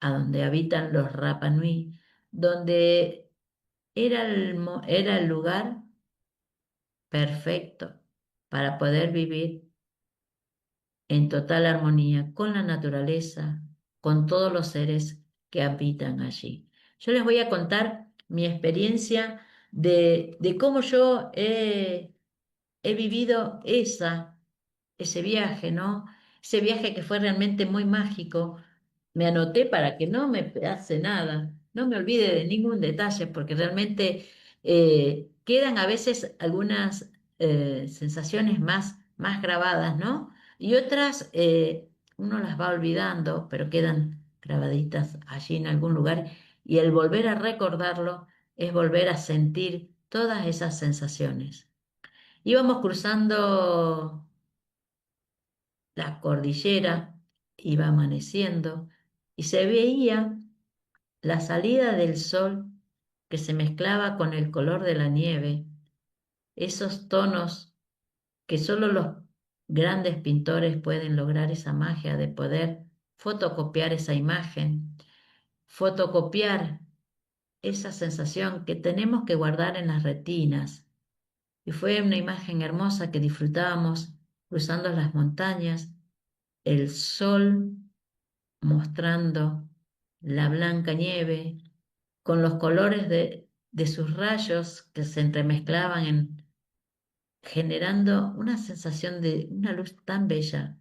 a donde habitan los Rapa Nui, donde era el lugar perfecto para poder vivir en total armonía con la naturaleza, con todos los seres que habitan allí. Yo les voy a contar mi experiencia de cómo yo he vivido ese viaje, ¿no? Ese viaje que fue realmente muy mágico. Me anoté para que no me pase nada, no me olvide de ningún detalle, porque realmente quedan a veces algunas sensaciones más grabadas, ¿no? Y otras uno las va olvidando, pero quedan grabaditas allí en algún lugar. Y el volver a recordarlo es volver a sentir todas esas sensaciones. Íbamos cruzando la cordillera, iba amaneciendo y se veía la salida del sol que se mezclaba con el color de la nieve, esos tonos que solo los grandes pintores pueden lograr esa magia de poder fotocopiar esa imagen, fotocopiar esa sensación que tenemos que guardar en las retinas. Y fue una imagen hermosa que disfrutábamos cruzando las montañas, el sol mostrando la blanca nieve con los colores de sus rayos que se entremezclaban generando una sensación de una luz tan bella,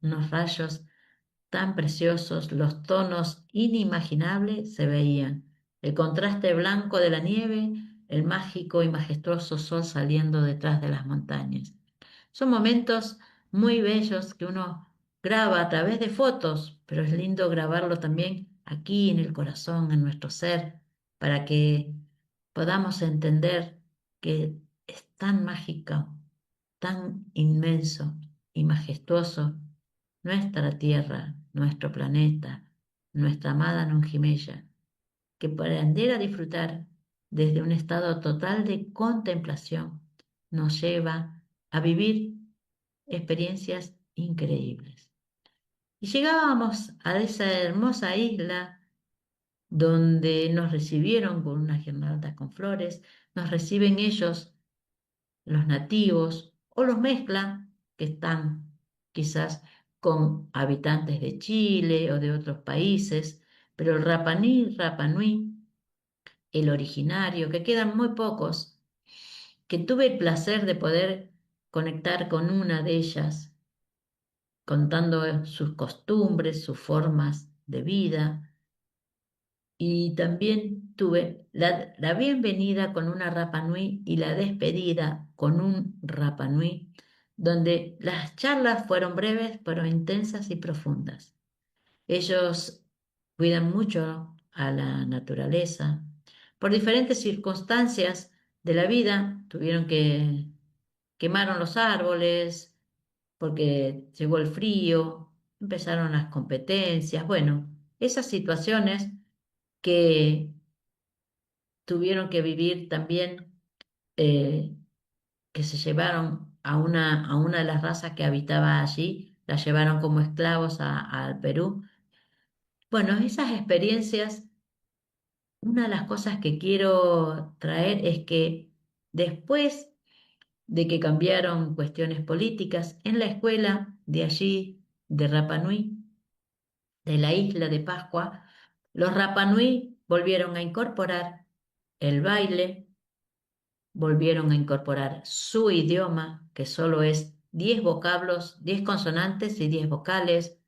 unos rayos tan preciosos, los tonos inimaginables se veían, el contraste blanco de la nieve, el mágico y majestuoso sol saliendo detrás de las montañas. Son momentos muy bellos que uno graba a través de fotos, pero es lindo grabarlo también aquí en el corazón, en nuestro ser, para que podamos entender que es tan mágico, tan inmenso y majestuoso nuestra Tierra, nuestro planeta, nuestra amada Nunjimella, que para aprender a disfrutar desde un estado total de contemplación nos lleva a vivir experiencias increíbles. Y llegábamos a esa hermosa isla donde nos recibieron con una guirnalda con flores, nos reciben ellos, los nativos, o los mezclan, que están quizás con habitantes de Chile o de otros países, pero el Rapa Nui, el originario, que quedan muy pocos, que tuve el placer de poder conectar con una de ellas, contando sus costumbres, sus formas de vida. Y también tuve la bienvenida con una Rapa Nui y la despedida con un Rapa Nui, donde las charlas fueron breves pero intensas y profundas. Ellos cuidan mucho a la naturaleza. Por diferentes circunstancias de la vida tuvieron que quemaron los árboles porque llegó el frío, empezaron las competencias, bueno, esas situaciones que tuvieron que vivir también, eh, que se llevaron a una de las razas que habitaba allí, la llevaron como esclavos al Perú. Bueno, esas experiencias, una de las cosas que quiero traer es que después de que cambiaron cuestiones políticas en la escuela de allí, de Rapa Nui, de la isla de Pascua, los Rapa Nui volvieron a incorporar el baile, volvieron a incorporar su idioma, que solo es 10 vocablos, 10 consonantes y 10 vocales,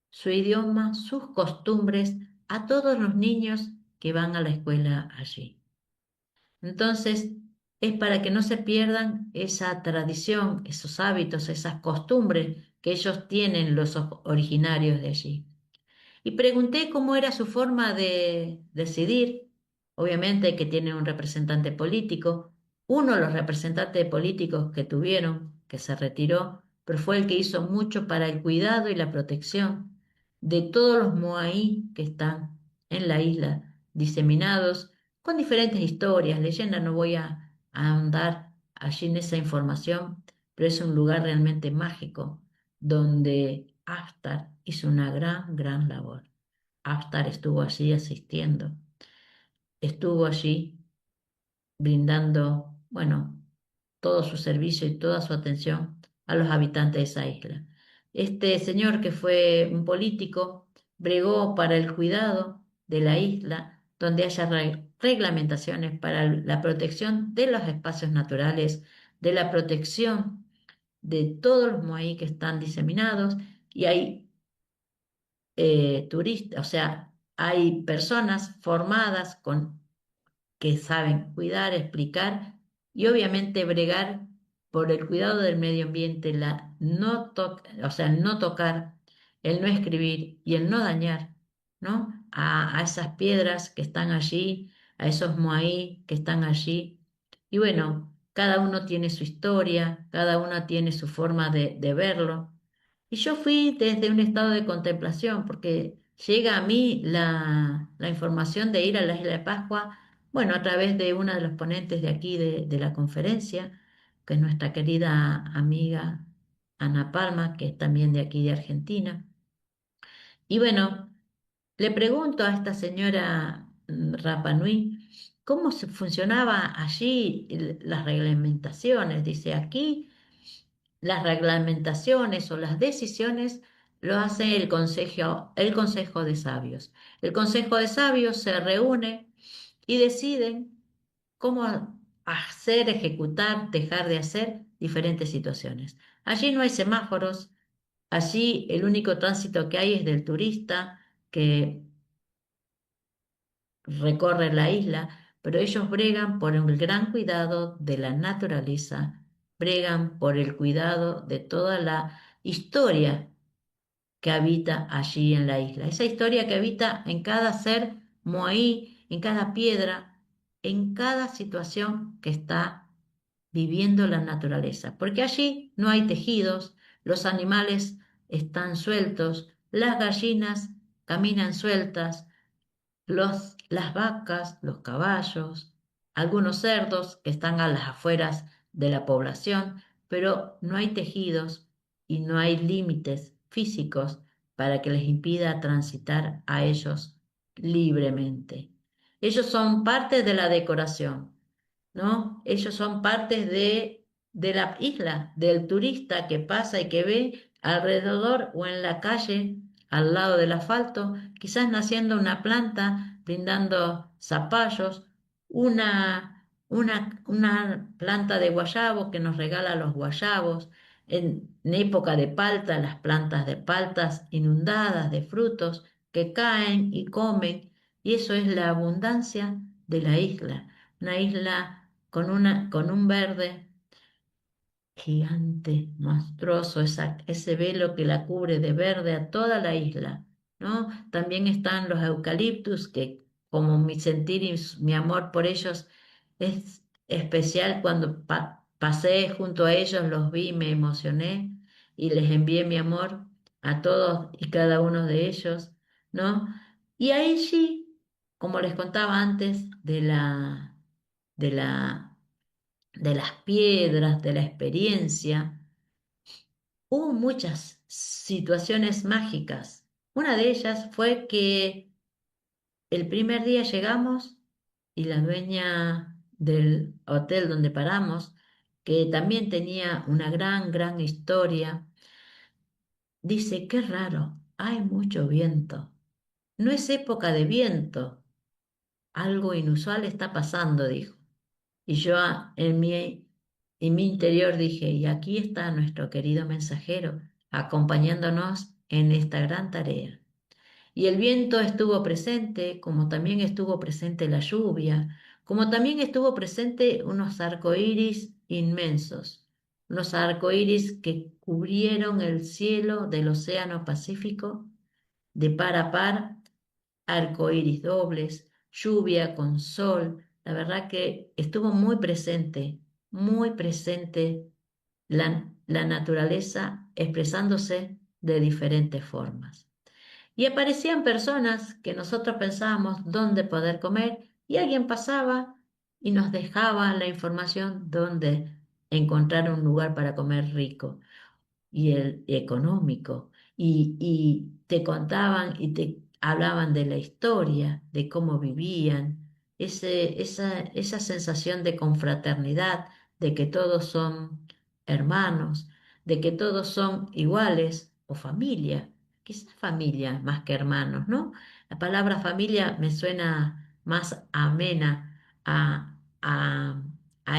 su idioma, sus costumbres, a todos los niños que van a la escuela allí. Entonces, es para que no se pierdan esa tradición, esos hábitos, esas costumbres que ellos tienen los originarios de allí. Y pregunté cómo era su forma de decidir. Obviamente que tiene un representante político. Uno de los representantes políticos que tuvieron, que se retiró, pero fue el que hizo mucho para el cuidado y la protección de todos los moai que están en la isla, diseminados con diferentes historias, leyendas. No voy a ahondar allí en esa información, pero es un lugar realmente mágico donde Aftar hizo una gran labor. Aftar estuvo allí asistiendo, estuvo allí brindando, bueno, todo su servicio y toda su atención a los habitantes de esa isla. Este señor que fue un político bregó para el cuidado de la isla, donde haya reglamentaciones para la protección de los espacios naturales, de la protección de todos los moai que están diseminados y hay turistas, o sea, hay personas formadas que saben cuidar, explicar y obviamente bregar por el cuidado del medio ambiente, o sea, el no tocar, el no escribir y el no dañar, ¿no? A esas piedras que están allí, a esos moai que están allí. Y bueno, cada uno tiene su historia, cada uno tiene su forma de verlo. Y yo fui desde un estado de contemplación, porque llega a mí la información de ir a la isla de Pascua, bueno, a través de una de los ponentes de aquí de la conferencia, que es nuestra querida amiga Ana Palma, que es también de aquí de Argentina. Y bueno, le pregunto a esta señora Rapa Nui cómo se funcionaba allí las reglamentaciones. Dice, aquí las reglamentaciones o las decisiones lo hace el Consejo de Sabios. El Consejo de Sabios se reúne y deciden cómo hacer, ejecutar, dejar de hacer diferentes situaciones. Allí no hay semáforos, allí el único tránsito que hay es del turista que recorre la isla, pero ellos bregan por el gran cuidado de la naturaleza, bregan por el cuidado de toda la historia que habita allí en la isla. Esa historia que habita en cada ser moai, en cada piedra, en cada situación que está viviendo la naturaleza. Porque allí no hay tejidos, los animales están sueltos, las gallinas caminan sueltas, las vacas, los caballos, algunos cerdos que están a las afueras de la población, pero no hay tejidos y no hay límites físicos para que les impida transitar a ellos libremente. Ellos son parte de la decoración, ¿no? Ellos son parte de la isla, del turista que pasa y que ve alrededor o en la calle, al lado del asfalto, quizás naciendo una planta, brindando zapallos, una planta de guayabo que nos regala los guayabos, en época de palta, las plantas de paltas inundadas de frutos que caen y comen, y eso es la abundancia de la isla, una isla con un verde gigante, monstruoso, ese velo que la cubre de verde a toda la isla, ¿no? También están los eucaliptus, que como mi sentir y mi amor por ellos es especial, cuando pasé junto a ellos, los vi, me emocioné y les envié mi amor a todos y cada uno de ellos, ¿no? Y allí, como les contaba antes, de la de las piedras, de la experiencia, hubo muchas situaciones mágicas. Una de ellas fue que el primer día llegamos y la dueña del hotel donde paramos, que también tenía una gran historia, dice, qué raro, hay mucho viento. No es época de viento, algo inusual está pasando, dijo. Y yo en mi interior dije, y aquí está nuestro querido mensajero acompañándonos en esta gran tarea. Y el viento estuvo presente, como también estuvo presente la lluvia, como también estuvo presente unos arcoíris inmensos, unos arcoíris que cubrieron el cielo del Océano Pacífico de par a par, arcoíris dobles, lluvia con sol. La verdad que estuvo muy presente la naturaleza expresándose de diferentes formas. Y aparecían personas que nosotros pensábamos dónde poder comer y alguien pasaba y nos dejaba la información dónde encontrar un lugar para comer rico y el económico, y te contaban y te hablaban de la historia, de cómo vivían, esa sensación de confraternidad, de que todos son hermanos, de que todos son iguales, o familia, quizás familia más que hermanos, ¿no? La palabra familia me suena más amena a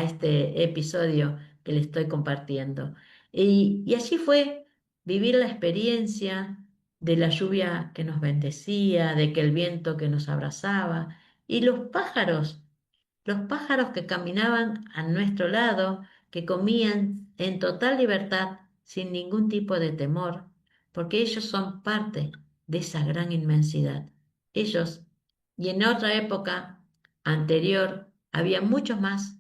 este episodio que le estoy compartiendo. Y así fue vivir la experiencia de la lluvia que nos bendecía, de que el viento que nos abrazaba y los pájaros que caminaban a nuestro lado, que comían en total libertad, sin ningún tipo de temor, porque ellos son parte de esa gran inmensidad. Ellos, y en otra época anterior, había mucho más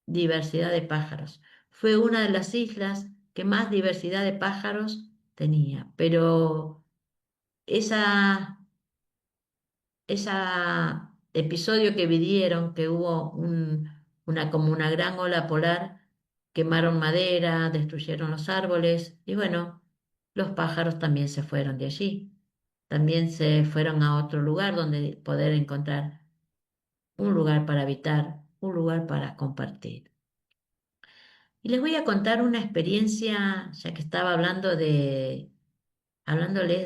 diversidad de pájaros. Fue una de las islas que más diversidad de pájaros tenía, pero esa ese episodio que vivieron, que hubo como una gran ola polar, quemaron madera, destruyeron los árboles y bueno, los pájaros también se fueron de allí. También se fueron a otro lugar donde poder encontrar un lugar para habitar, un lugar para compartir. Y les voy a contar una experiencia, ya que estaba hablándoles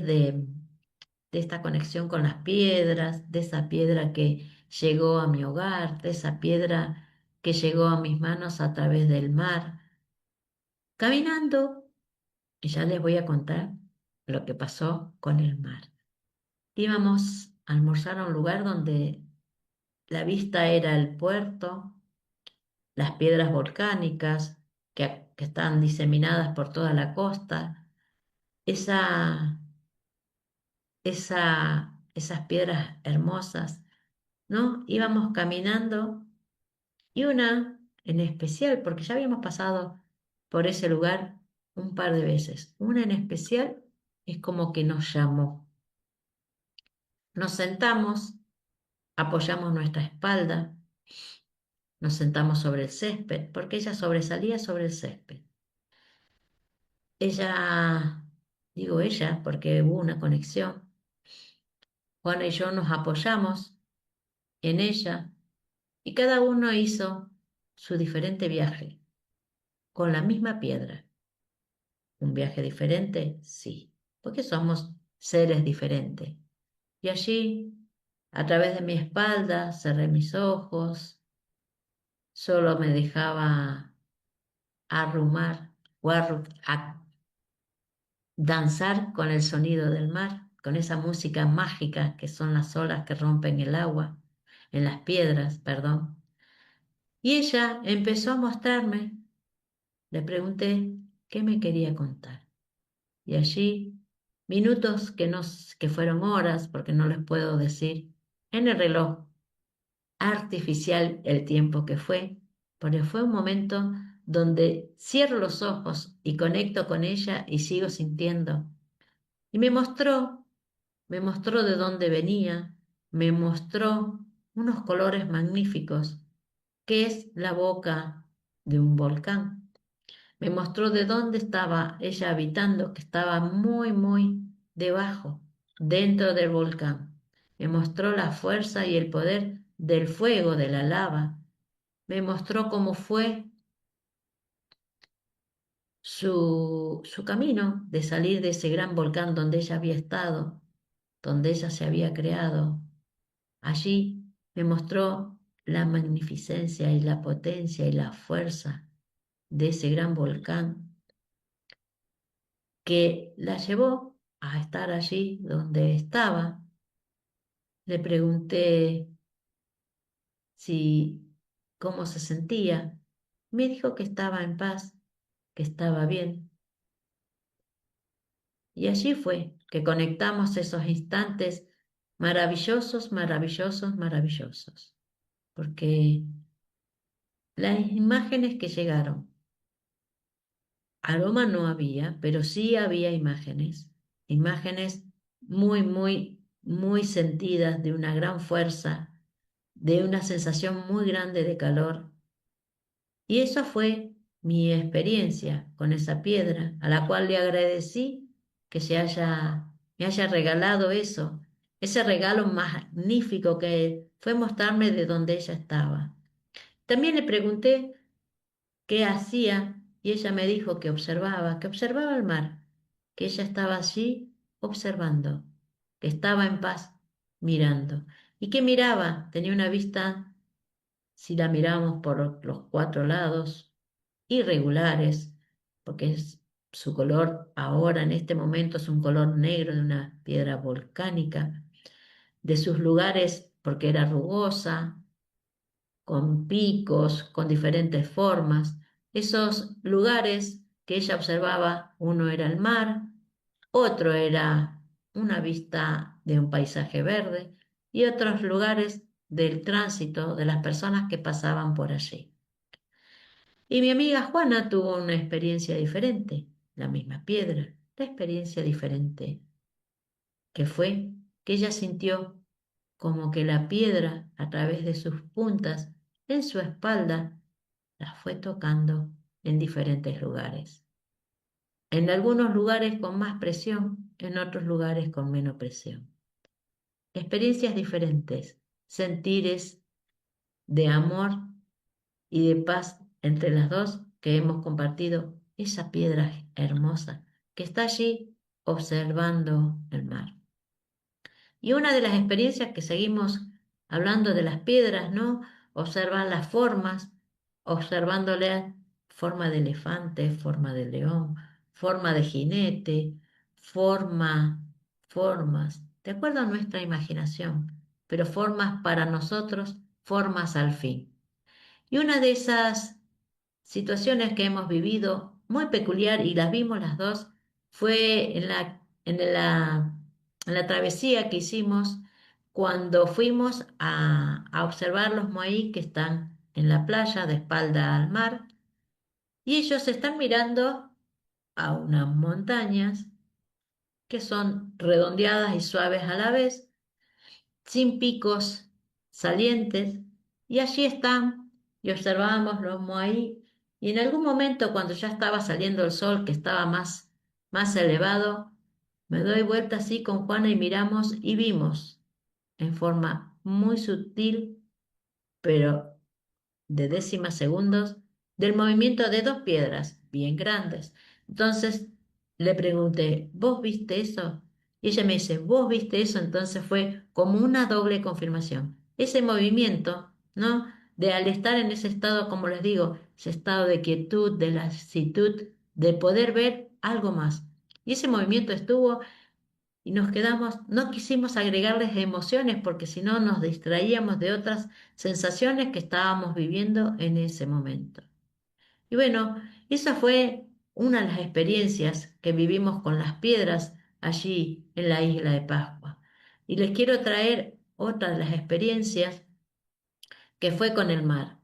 de esta conexión con las piedras, de esa piedra que llegó a mi hogar, de esa piedra que llegó a mis manos a través del mar. Caminando, y ya les voy a contar lo que pasó con el mar. Íbamos a almorzar a un lugar donde la vista era el puerto, las piedras volcánicas que están diseminadas por toda la costa, esa, esas piedras hermosas, ¿no? Íbamos caminando y una en especial, porque ya habíamos pasado por ese lugar un par de veces, una en especial es como que nos llamó. Nos sentamos, apoyamos nuestra espalda, nos sentamos sobre el césped, porque ella sobresalía sobre el césped. Ella, digo ella, porque hubo una conexión. Juana y yo nos apoyamos en ella y cada uno hizo su diferente viaje con la misma piedra. ¿Un viaje diferente? Sí, porque somos seres diferentes. Y allí, a través de mi espalda, cerré mis ojos, solo me dejaba arrumar o danzar con el sonido del mar, con esa música mágica que son las olas que rompen el agua, en las piedras, perdón. Y ella empezó a mostrarme, le pregunté qué me quería contar. Y allí, minutos que fueron horas, porque no les puedo decir en el reloj artificial el tiempo que fue, porque fue un momento donde cierro los ojos y conecto con ella y sigo sintiendo. Y me mostró de dónde venía, me mostró unos colores magníficos, que es la boca de un volcán. Me mostró de dónde estaba ella habitando, que estaba muy, muy debajo, dentro del volcán. Me mostró la fuerza y el poder del fuego, de la lava. Me mostró cómo fue su camino de salir de ese gran volcán donde ella había estado, donde ella se había creado. Allí me mostró la magnificencia y la potencia y la fuerza de ese gran volcán que la llevó a estar allí donde estaba. Le pregunté si cómo se sentía. Me dijo que estaba en paz, que estaba bien. Y allí fue que conectamos esos instantes maravillosos, maravillosos, maravillosos. Porque las imágenes que llegaron, aroma no había, pero sí había imágenes, imágenes muy, muy, muy sentidas de una gran fuerza, de una sensación muy grande de calor. Y eso fue mi experiencia con esa piedra, a la cual le agradecí que me haya regalado eso, ese regalo magnífico que fue mostrarme de dónde ella estaba. También le pregunté qué hacía y ella me dijo que observaba el mar, que ella estaba allí observando, que estaba en paz mirando. ¿Y qué miraba? Tenía una vista, si la miramos por los cuatro lados, irregulares, porque su color ahora en este momento es un color negro de una piedra volcánica, de sus lugares porque era rugosa, con picos, con diferentes formas. Esos lugares que ella observaba, uno era el mar, otro era una vista de un paisaje verde y otros lugares del tránsito de las personas que pasaban por allí. Y mi amiga Juana tuvo una experiencia diferente, la misma piedra, la experiencia diferente, que fue que ella sintió como que la piedra, a través de sus puntas, en su espalda, la fue tocando en diferentes lugares. En algunos lugares con más presión, en otros lugares con menos presión. Experiencias diferentes, sentires de amor y de paz entre las dos que hemos compartido esa piedra hermosa que está allí observando el mar. Y una de las experiencias que seguimos hablando de las piedras, ¿no? Observan las formas, observándole forma de elefante, forma de león, forma de jinete, forma, formas, de acuerdo a nuestra imaginación, pero formas para nosotros, formas al fin. Y una de esas situaciones que hemos vivido muy peculiar y las vimos las dos fue en la travesía que hicimos cuando fuimos a observar los moai que están en la playa de espalda al mar y ellos están mirando a unas montañas que son redondeadas y suaves a la vez sin picos salientes, y allí están, y observábamos los moai, y en algún momento cuando ya estaba saliendo el sol, que estaba más elevado, me doy vuelta así con Juana y miramos y vimos en forma muy sutil, pero de décimas segundos del movimiento de dos piedras bien grandes. Entonces le pregunté, ¿vos viste eso? Y ella me dice, ¿vos viste eso? Entonces fue como una doble confirmación. Ese movimiento, ¿no? De al estar en ese estado, como les digo, ese estado de quietud, de lasitud, de poder ver algo más. Y ese movimiento estuvo y nos quedamos, no quisimos agregarles emociones porque si no nos distraíamos de otras sensaciones que estábamos viviendo en ese momento. Y bueno, esa fue una de las experiencias que vivimos con las piedras allí en la isla de Pascua. Y les quiero traer otra de las experiencias que fue con el mar.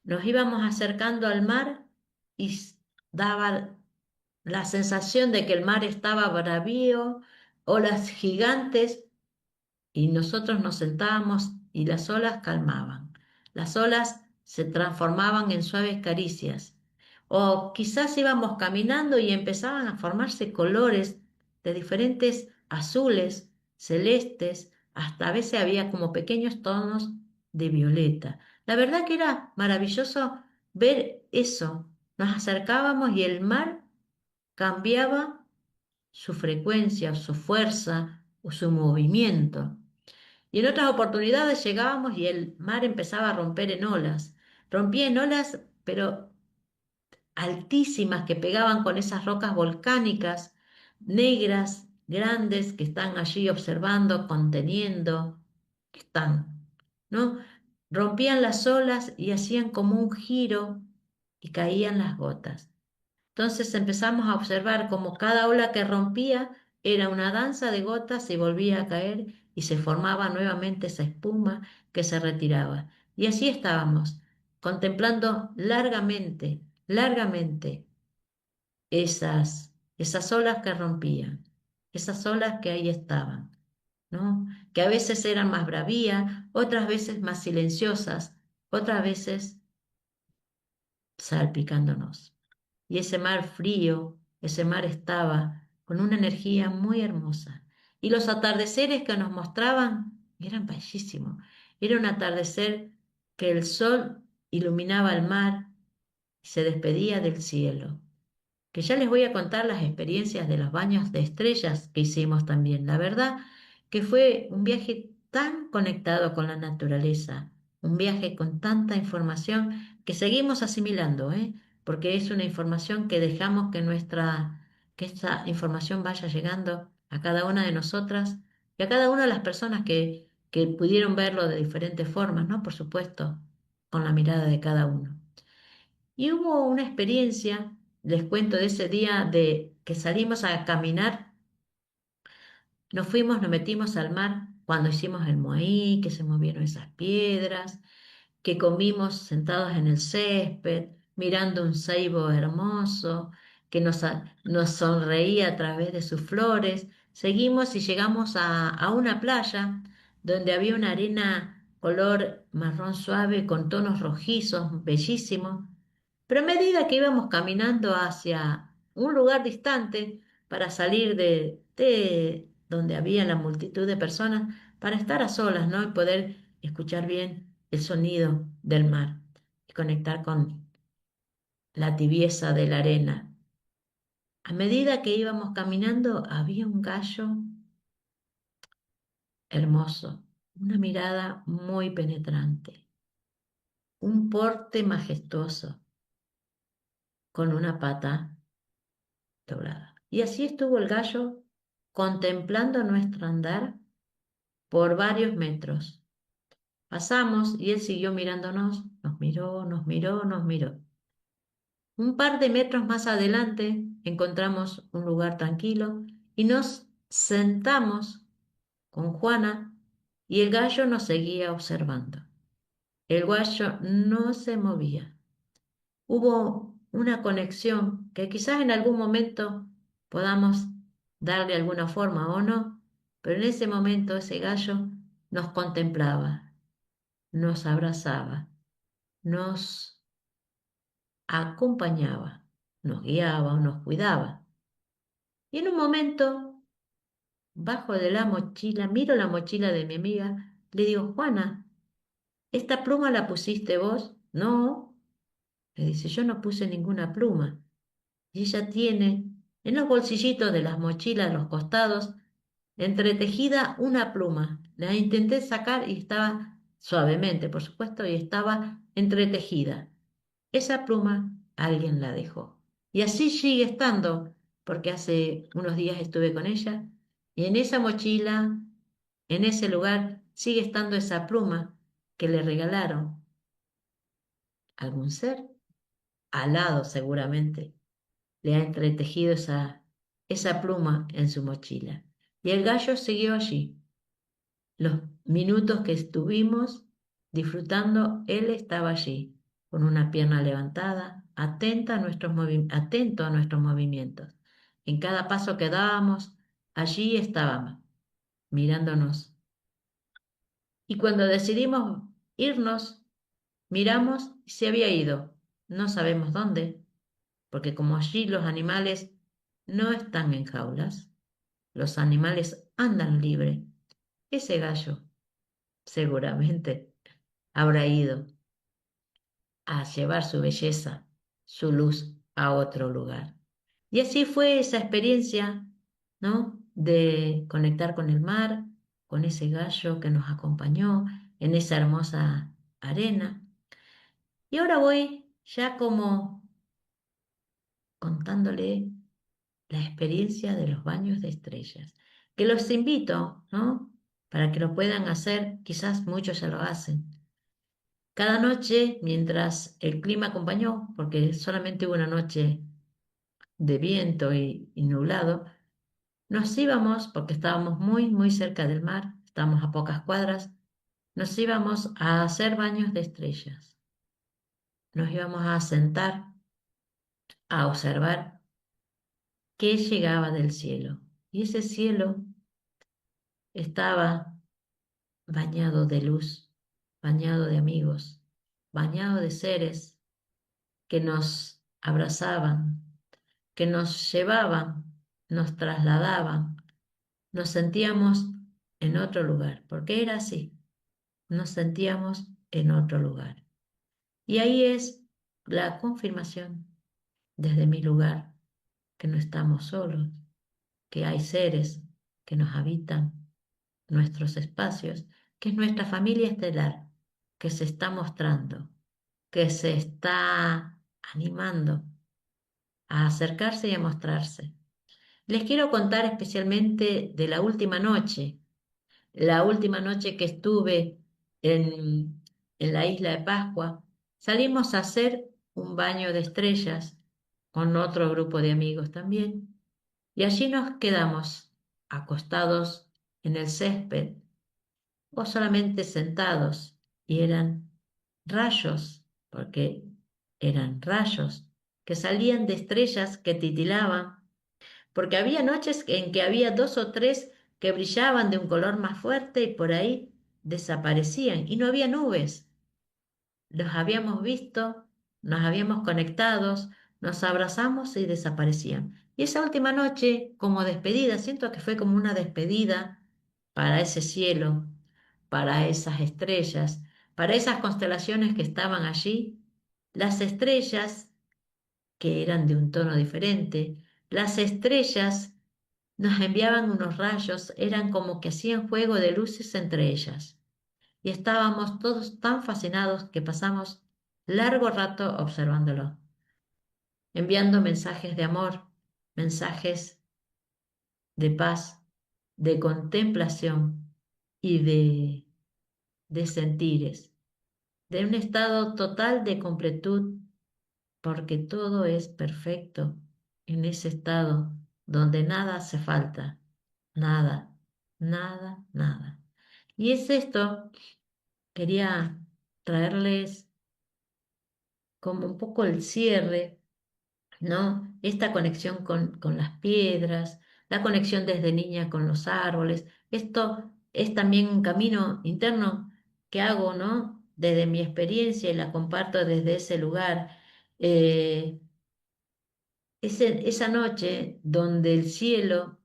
Nos íbamos acercando al mar y daba la sensación de que el mar estaba bravío, olas gigantes, y nosotros nos sentábamos y las olas calmaban. Las olas se transformaban en suaves caricias. O quizás íbamos caminando y empezaban a formarse colores de diferentes azules, celestes, hasta a veces había como pequeños tonos de violeta. La verdad que era maravilloso ver eso. Nos acercábamos y el mar cambiaba su frecuencia, su fuerza o su movimiento. Y en otras oportunidades llegábamos y el mar empezaba a romper en olas. Rompía en olas, pero altísimas que pegaban con esas rocas volcánicas, negras, grandes, que están allí observando, conteniendo, que están, ¿no? Rompían las olas y hacían como un giro y caían las gotas. Entonces empezamos a observar cómo cada ola que rompía era una danza de gotas y volvía a caer y se formaba nuevamente esa espuma que se retiraba. Y así estábamos, contemplando largamente, largamente esas olas que rompían, esas olas que ahí estaban, ¿no? Que a veces eran más bravías, otras veces más silenciosas, otras veces salpicándonos. Y ese mar frío, ese mar estaba con una energía muy hermosa. Y los atardeceres que nos mostraban eran bellísimos. Era un atardecer que el sol iluminaba el mar y se despedía del cielo. que ya les voy a contar las experiencias de los baños de estrellas que hicimos también. La verdad que fue un viaje tan conectado con la naturaleza, un viaje con tanta información que seguimos asimilando, ¿eh? Porque es una información que dejamos que esta información vaya llegando a cada una de nosotras y a cada una de las personas que pudieron verlo de diferentes formas, ¿no? Por supuesto, con la mirada de cada uno. Y hubo una experiencia, les cuento de ese día de que salimos a caminar, nos fuimos, nos metimos al mar cuando hicimos el Moai, que se movieron esas piedras, que comimos sentados en el césped, mirando un ceibo hermoso, que nos sonreía a través de sus flores. Seguimos y llegamos a una playa donde había una arena color marrón suave con tonos rojizos, bellísimos. Pero a medida que íbamos caminando hacia un lugar distante para salir de donde había la multitud de personas, para estar a solas, ¿no? Y poder escuchar bien el sonido del mar y conectar con la tibieza de la arena. A medida que íbamos caminando, había un gallo hermoso, una mirada muy penetrante, un porte majestuoso, con una pata doblada. Y así estuvo el gallo contemplando nuestro andar por varios metros. Pasamos y él siguió mirándonos, nos miró, nos miró, nos miró. Un par de metros más adelante encontramos un lugar tranquilo y nos sentamos con Juana y el gallo nos seguía observando. El gallo no se movía. Hubo una conexión que quizás en algún momento podamos darle alguna forma o no, pero en ese momento ese gallo nos contemplaba, nos abrazaba, nos acompañaba, nos guiaba o nos cuidaba. Y en un momento, bajo de la mochila, miro la mochila de mi amiga, le digo, Juana, ¿esta pluma la pusiste vos? No, le dice, yo no puse ninguna pluma. Y ella tiene en los bolsillitos de las mochilas, a los costados, entretejida una pluma. La intenté sacar y estaba suavemente, por supuesto, y estaba entretejida. Esa pluma alguien la dejó. Y así sigue estando, porque hace unos días estuve con ella, y en esa mochila, en ese lugar, sigue estando esa pluma que le regalaron algún ser, alado seguramente le ha entretejido esa pluma en su mochila. Y el gallo siguió allí. Los minutos que estuvimos disfrutando, él estaba allí, con una pierna levantada, atento a nuestros movimientos. En cada paso que dábamos, allí estábamos, mirándonos. Y cuando decidimos irnos, miramos y se había ido. No sabemos dónde, porque como allí los animales no están en jaulas, los animales andan libre. Ese gallo seguramente habrá ido a llevar su belleza, su luz a otro lugar. Y así fue esa experiencia, ¿no? De conectar con el mar, con ese gallo que nos acompañó en esa hermosa arena. Y ahora voy ya como contándole la experiencia de los baños de estrellas, que los invito, ¿no? Para que lo puedan hacer, quizás muchos ya lo hacen. Cada noche, mientras el clima acompañó, porque solamente hubo una noche de viento y nublado, nos íbamos, porque estábamos muy, muy cerca del mar, estábamos a pocas cuadras, nos íbamos a hacer baños de estrellas. Nos íbamos a sentar a observar qué llegaba del cielo. Y ese cielo estaba bañado de luz, bañado de amigos, bañado de seres que nos abrazaban, que nos llevaban, nos trasladaban, nos sentíamos en otro lugar, porque era así, nos sentíamos en otro lugar. Y ahí es la confirmación desde mi lugar. que no estamos solos, que hay seres que nos habitan nuestros espacios, que es nuestra familia estelar, que se está mostrando, que se está animando a acercarse y a mostrarse. Les quiero contar especialmente de la última noche que estuve en la isla de Pascua. Salimos a hacer un baño de estrellas con otro grupo de amigos también, y allí nos quedamos acostados en el césped o solamente sentados, y eran rayos, porque eran rayos que salían de estrellas que titilaban, porque había noches en que había dos o tres que brillaban de un color más fuerte y por ahí desaparecían y no había nubes. Los habíamos visto, nos habíamos conectados, nos abrazamos y desaparecían. Y esa última noche, como despedida, siento que fue como una despedida para ese cielo, para esas estrellas, para esas constelaciones que estaban allí, las estrellas que eran de un tono diferente, las estrellas nos enviaban unos rayos, eran como que hacían juego de luces entre ellas. Y estábamos todos tan fascinados que pasamos largo rato observándolo, enviando mensajes de amor, mensajes de paz, de contemplación y de sentires, de un estado total de completud, porque todo es perfecto en ese estado donde nada hace falta, nada, nada, nada. Y es esto, quería traerles como un poco el cierre, ¿no? Esta conexión con las piedras, la conexión desde niña con los árboles. Esto es también un camino interno que hago, ¿no? Desde mi experiencia y la comparto desde ese lugar. Eh, esa noche donde el cielo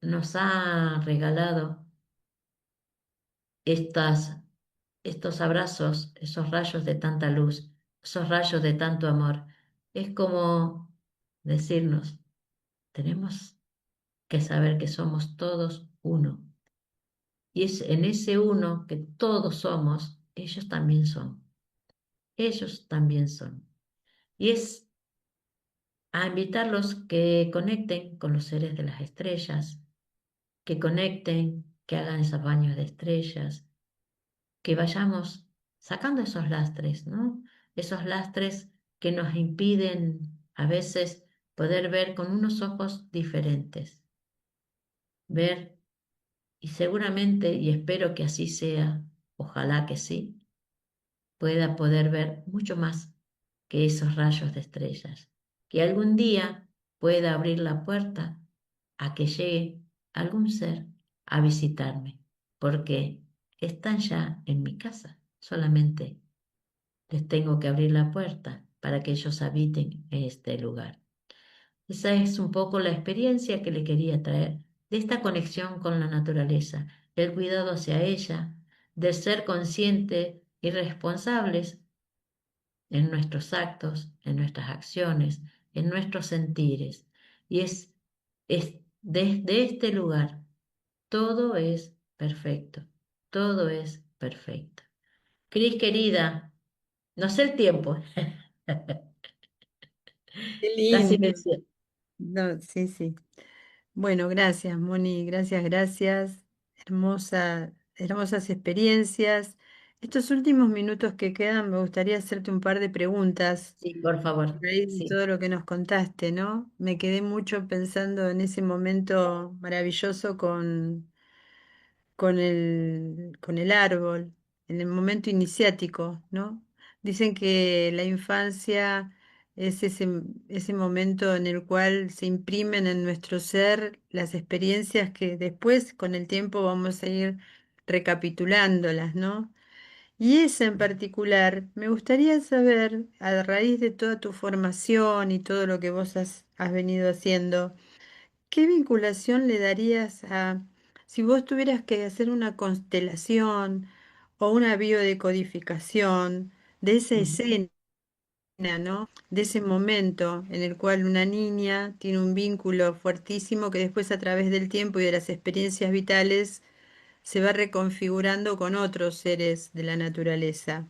nos ha regalado estas, estos abrazos, esos rayos de tanta luz, esos rayos de tanto amor. Es como decirnos, tenemos que saber que somos todos uno. Y es en ese uno que todos somos, ellos también son. Ellos también son. Y es a invitarlos que conecten con los seres de las estrellas, que conecten, que hagan esos baños de estrellas, que vayamos sacando esos lastres, ¿no? Esos lastres que nos impiden a veces poder ver con unos ojos diferentes, ver, y seguramente, y espero que así sea, ojalá que sí, pueda poder ver mucho más que esos rayos de estrellas, que algún día pueda abrir la puerta a que llegue algún ser a visitarme, porque están ya en mi casa, solamente les tengo que abrir la puerta para que ellos habiten este lugar. Esa es un poco la experiencia que le quería traer de esta conexión con la naturaleza, el cuidado hacia ella, de ser consciente y responsables en nuestros actos, en nuestras acciones, en nuestros sentires. Y es desde este lugar, todo es perfecto, todo es perfecto. Cris querida, no sé el tiempo, Qué casi lindo. me cierro. No, sí, sí. Bueno, gracias, Moni, gracias, gracias. Hermosas experiencias. Estos últimos minutos que quedan, me gustaría hacerte un par de preguntas Sí, por a favor, raíz de sí. todo lo que nos contaste, ¿no? Me quedé mucho pensando en ese momento maravilloso con el árbol, en el momento iniciático, ¿no? Dicen que la infancia es ese momento en el cual se imprimen en nuestro ser las experiencias que después, con el tiempo, vamos a ir recapitulándolas, ¿no? Y esa en particular, me gustaría saber, a raíz de toda tu formación y todo lo que vos has venido haciendo, ¿qué vinculación le darías a si vos tuvieras que hacer una constelación o una biodecodificación de esa Ujú. escena? ¿no? De ese momento en el cual una niña tiene un vínculo fuertísimo que después a través del tiempo y de las experiencias vitales se va reconfigurando con otros seres de la naturaleza.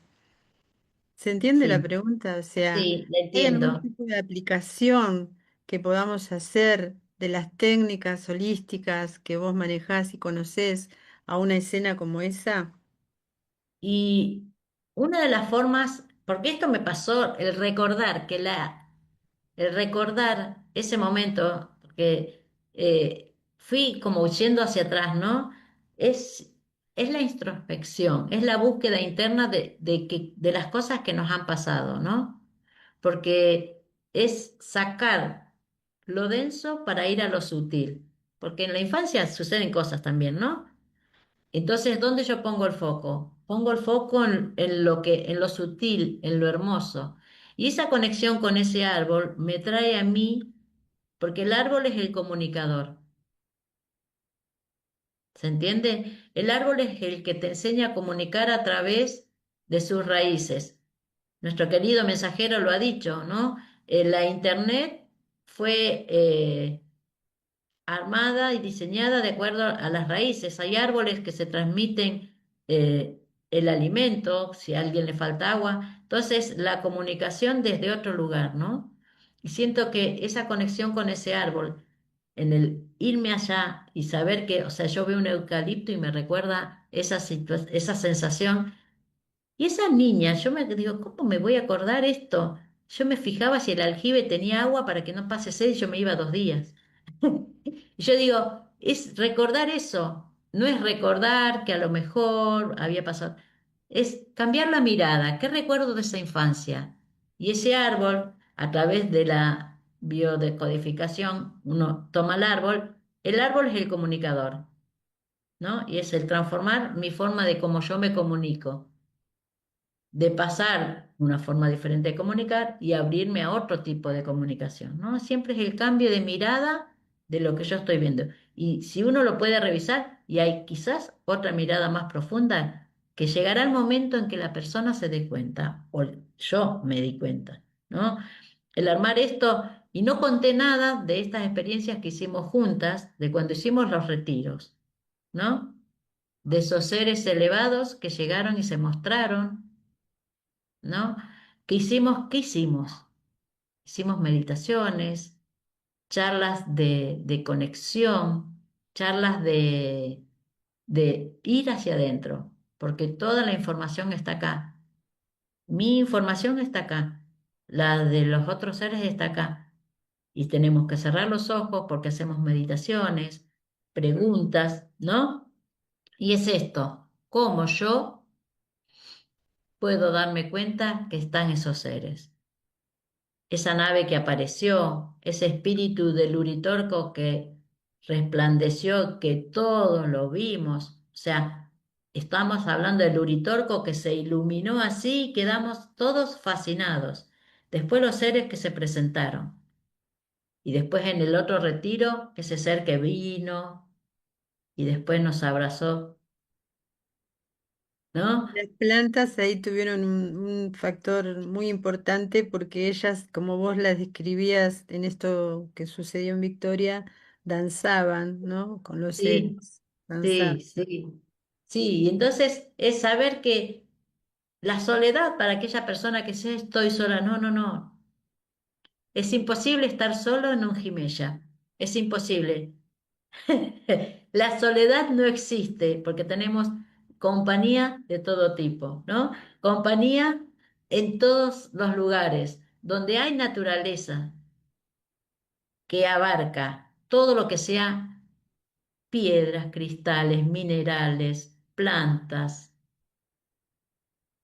¿Se entiende la Sí, pregunta? O sea, sí, la ¿hay algún entiendo. tipo de aplicación que podamos hacer de las técnicas holísticas que vos manejás y conocés a una escena como esa? Y una de las formas, porque esto me pasó, el recordar ese momento, porque fui como huyendo hacia atrás, ¿no? Es, es la introspección, es la búsqueda interna de las cosas que nos han pasado, ¿no? Porque es sacar lo denso para ir a lo sutil, porque en la infancia suceden cosas también, ¿no? Entonces, ¿dónde yo pongo el foco? Pongo el foco en lo sutil, en lo hermoso. Y esa conexión con ese árbol me trae a mí, porque el árbol es el comunicador. ¿Se entiende? El árbol es el que te enseña a comunicar a través de sus raíces. Nuestro querido mensajero lo ha dicho, ¿no? La internet fue armada y diseñada de acuerdo a las raíces. Hay árboles que se transmiten el alimento, si a alguien le falta agua. Entonces, la comunicación desde otro lugar, ¿no? Y siento que esa conexión con ese árbol, en el irme allá y saber que, o sea, yo veo un eucalipto y me recuerda esa sensación. Y esa niña, yo me digo, ¿cómo me voy a acordar esto? Yo me fijaba si el aljibe tenía agua para que no pase sed y yo me iba 2 días. Y yo digo, es recordar eso, no es recordar que a lo mejor había pasado, es cambiar la mirada, ¿qué recuerdo de esa infancia? Y ese árbol, a través de la biodecodificación, uno toma el árbol es el comunicador, ¿no? Y es el transformar mi forma de cómo yo me comunico de pasar una forma diferente de comunicar y abrirme a otro tipo de comunicación, ¿no? Siempre es el cambio de mirada de lo que yo estoy viendo. Y si uno lo puede revisar, y hay quizás otra mirada más profunda, que llegará el momento en que la persona se dé cuenta, o yo me di cuenta, ¿no? El armar esto, y no conté nada de estas experiencias que hicimos juntas, de cuando hicimos los retiros, ¿no? De esos seres elevados que llegaron y se mostraron, ¿no? ¿Qué hicimos? ¿Qué hicimos? Hicimos meditaciones, charlas de conexión, charlas de ir hacia adentro, porque toda la información está acá. Mi información está acá, la de los otros seres está acá. Y tenemos que cerrar los ojos porque hacemos meditaciones, preguntas, ¿no? Y es esto, ¿cómo yo puedo darme cuenta que están esos seres? Esa nave que apareció, ese espíritu del Uritorco que resplandeció, que todos lo vimos. O sea, estamos hablando del Uritorco que se iluminó así y quedamos todos fascinados. Después los seres que se presentaron. Y después en el otro retiro, ese ser que vino y después nos abrazó, ¿no? Las plantas ahí tuvieron un factor muy importante porque ellas, como vos las describías en esto que sucedió en Victoria, danzaban, ¿no? Con los Sí, seres, danzaban. sí, sí. Sí, y entonces es saber que la soledad para aquella persona que dice estoy sola, no, no, no. Es imposible estar solo en un Jimella. Es imposible. La soledad no existe porque tenemos compañía de todo tipo, ¿no? Compañía en todos los lugares donde hay naturaleza que abarca todo lo que sea piedras, cristales, minerales, plantas,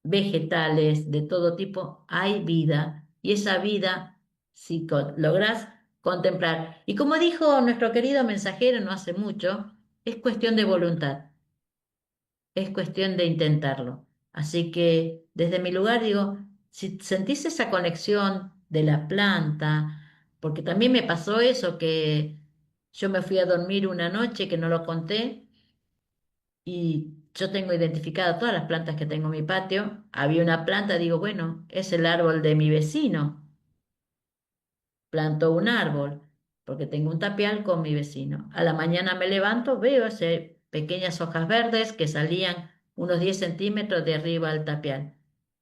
vegetales de todo tipo, hay vida y esa vida, si lográs contemplar. Y como dijo nuestro querido mensajero no hace mucho, es cuestión de voluntad, es cuestión de intentarlo. Así que desde mi lugar digo, si sentís esa conexión de la planta, porque también me pasó eso, que yo me fui a dormir una noche que no lo conté yo tengo identificado todas las plantas que tengo en mi patio. Había una planta, digo, bueno, es el árbol de mi vecino. Planto un árbol, porque tengo un tapial con mi vecino. A la mañana me levanto, veo esas pequeñas hojas verdes que salían unos 10 centímetros de arriba al tapial.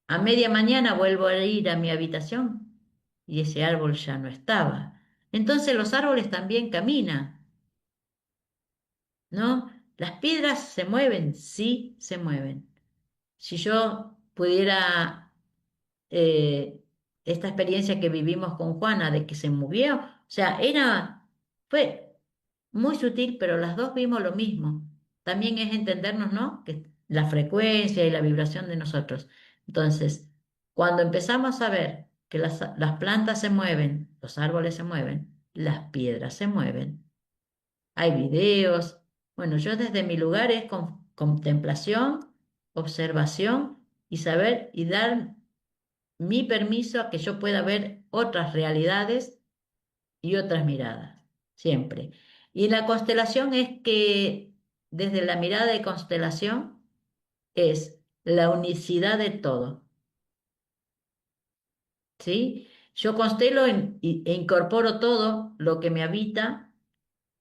A media mañana vuelvo a ir a mi habitación y ese árbol ya no estaba. Entonces los árboles también caminan, ¿no? Las piedras se mueven, sí se mueven. Si yo pudiera eh, esta experiencia que vivimos con Juana de que se movió, o sea, fue muy sutil, pero las dos vimos lo mismo. También es entendernos, ¿no? Que la frecuencia y la vibración de nosotros. Entonces, cuando empezamos a ver que las plantas se mueven, los árboles se mueven, las piedras se mueven, hay videos. Bueno, yo desde mi lugar es contemplación, observación y saber y dar mi permiso a que yo pueda ver otras realidades y otras miradas, siempre. Y la constelación es que desde la mirada de constelación es la unicidad de todo, ¿sí? Yo constelo e incorporo todo lo que me habita,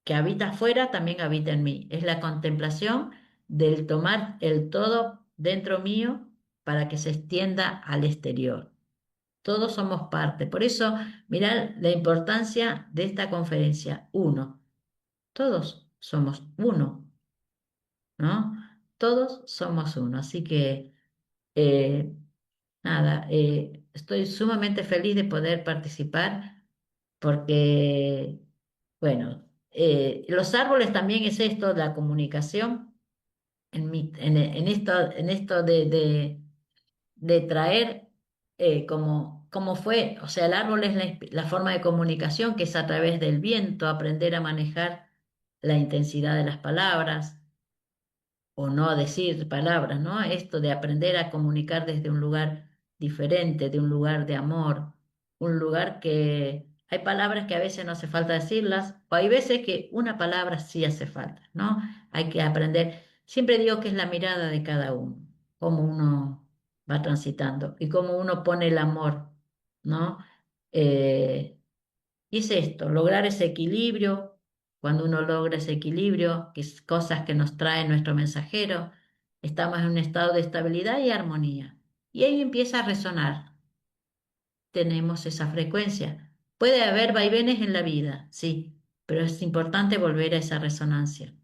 que habita afuera, también habita en mí. Es la contemplación del tomar el todo dentro mío para que se extienda al exterior. Todos somos parte. Por eso, mirad la importancia de esta conferencia. Uno, todos somos uno, ¿no? Todos somos uno. Así que, eh, nada, estoy sumamente feliz de poder participar porque, bueno, los árboles también es esto, la comunicación, en esto de traer como fue, o sea, el árbol es la forma de comunicación que es a través del viento, aprender a manejar la intensidad de las palabras o no decir palabras, ¿no? Esto de aprender a comunicar desde un lugar diferente, de un lugar de amor, un lugar que hay palabras que a veces no hace falta decirlas, o hay veces que una palabra sí hace falta, ¿no? Hay que aprender. Siempre digo que es la mirada de cada uno, cómo uno va transitando y cómo uno pone el amor, ¿no? Eh, y es esto, lograr ese equilibrio, cuando uno logra ese equilibrio, que es cosas que nos trae nuestro mensajero, estamos en un estado de estabilidad y armonía. Y ahí empieza a resonar, tenemos esa frecuencia. Puede haber vaivenes en la vida, sí, pero es importante volver a esa resonancia,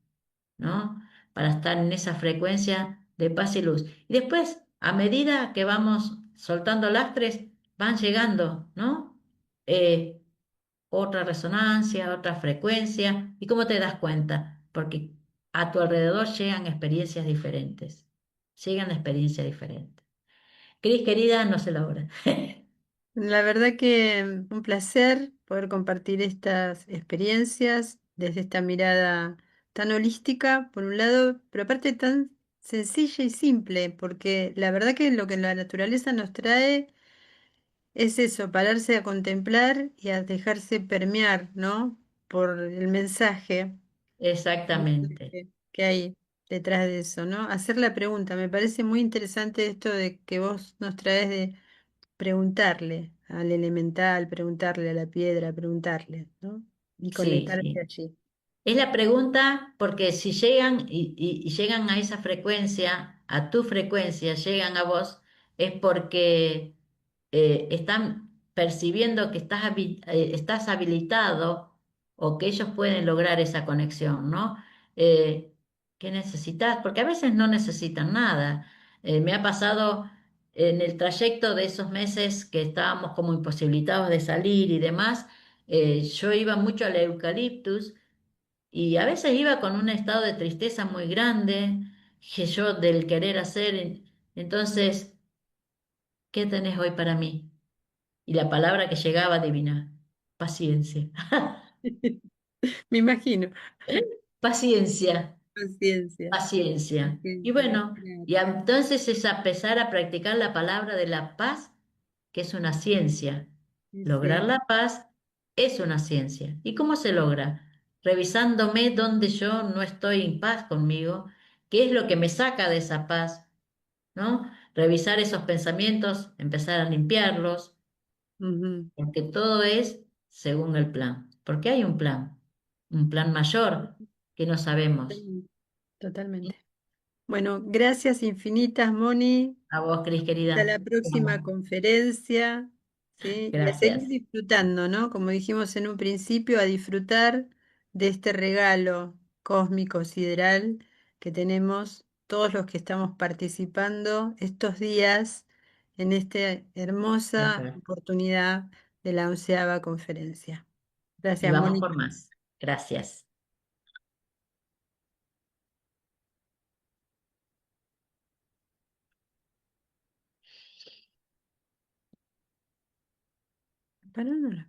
¿no? Para estar en esa frecuencia de paz y luz. Y después, a medida que vamos soltando lastres, van llegando, ¿no? Eh, Otra resonancia, otra frecuencia. ¿Y cómo te das cuenta? Porque a tu alrededor llegan experiencias diferentes. Llegan experiencias diferentes. Cris, querida, no se logra. La verdad que un placer poder compartir estas experiencias desde esta mirada tan holística, por un lado, pero aparte tan sencilla y simple, porque la verdad que lo que la naturaleza nos trae es eso, pararse a contemplar y a dejarse permear, ¿no? Por el Exactamente. mensaje que hay detrás de eso, ¿no? Hacer la pregunta, me parece muy interesante esto de que vos nos traes de preguntarle al elemental, preguntarle a la piedra, preguntarle, ¿no? Y Sí, conectarse sí. allí. Es la pregunta porque si llegan y llegan a esa frecuencia, a tu frecuencia, llegan a vos, es porque están percibiendo que estás habilitado o que ellos pueden lograr esa conexión, ¿no? Eh, ¿Qué necesitas? Porque a veces no necesitan nada. Me ha pasado en el trayecto de esos meses que estábamos como imposibilitados de salir y demás, yo iba mucho al eucaliptus y a veces iba con un estado de tristeza muy grande, que yo del querer hacer. Entonces, ¿qué tenés hoy para mí? Y la palabra que llegaba divina, paciencia. Me imagino. Paciencia, Paciencia, paciencia. Y paciencia, bueno, claro. entonces es empezar a practicar la palabra de la paz, que es una ciencia. Lograr Sí. la paz es una ciencia. ¿Y cómo se logra? Revisándome donde yo no estoy en paz conmigo ¿Qué es lo que me saca de esa paz? ¿No? Revisar esos pensamientos, empezar a limpiarlos, Ujú. porque todo es según el plan, porque hay un plan mayor que no sabemos. Sí, ¿Sí? totalmente. Bueno, gracias infinitas, Moni. A vos, Cris, Hasta querida. la próxima conferencia, ¿sí? Y a seguir Gracias. disfrutando, ¿no? Como dijimos en un principio, a disfrutar de este regalo cósmico sideral que tenemos todos los que estamos participando estos días en esta Tal hermosa cual. oportunidad de la 11ª conferencia. Y Gracias, vamos por Mónica. más. Gracias. Para, no la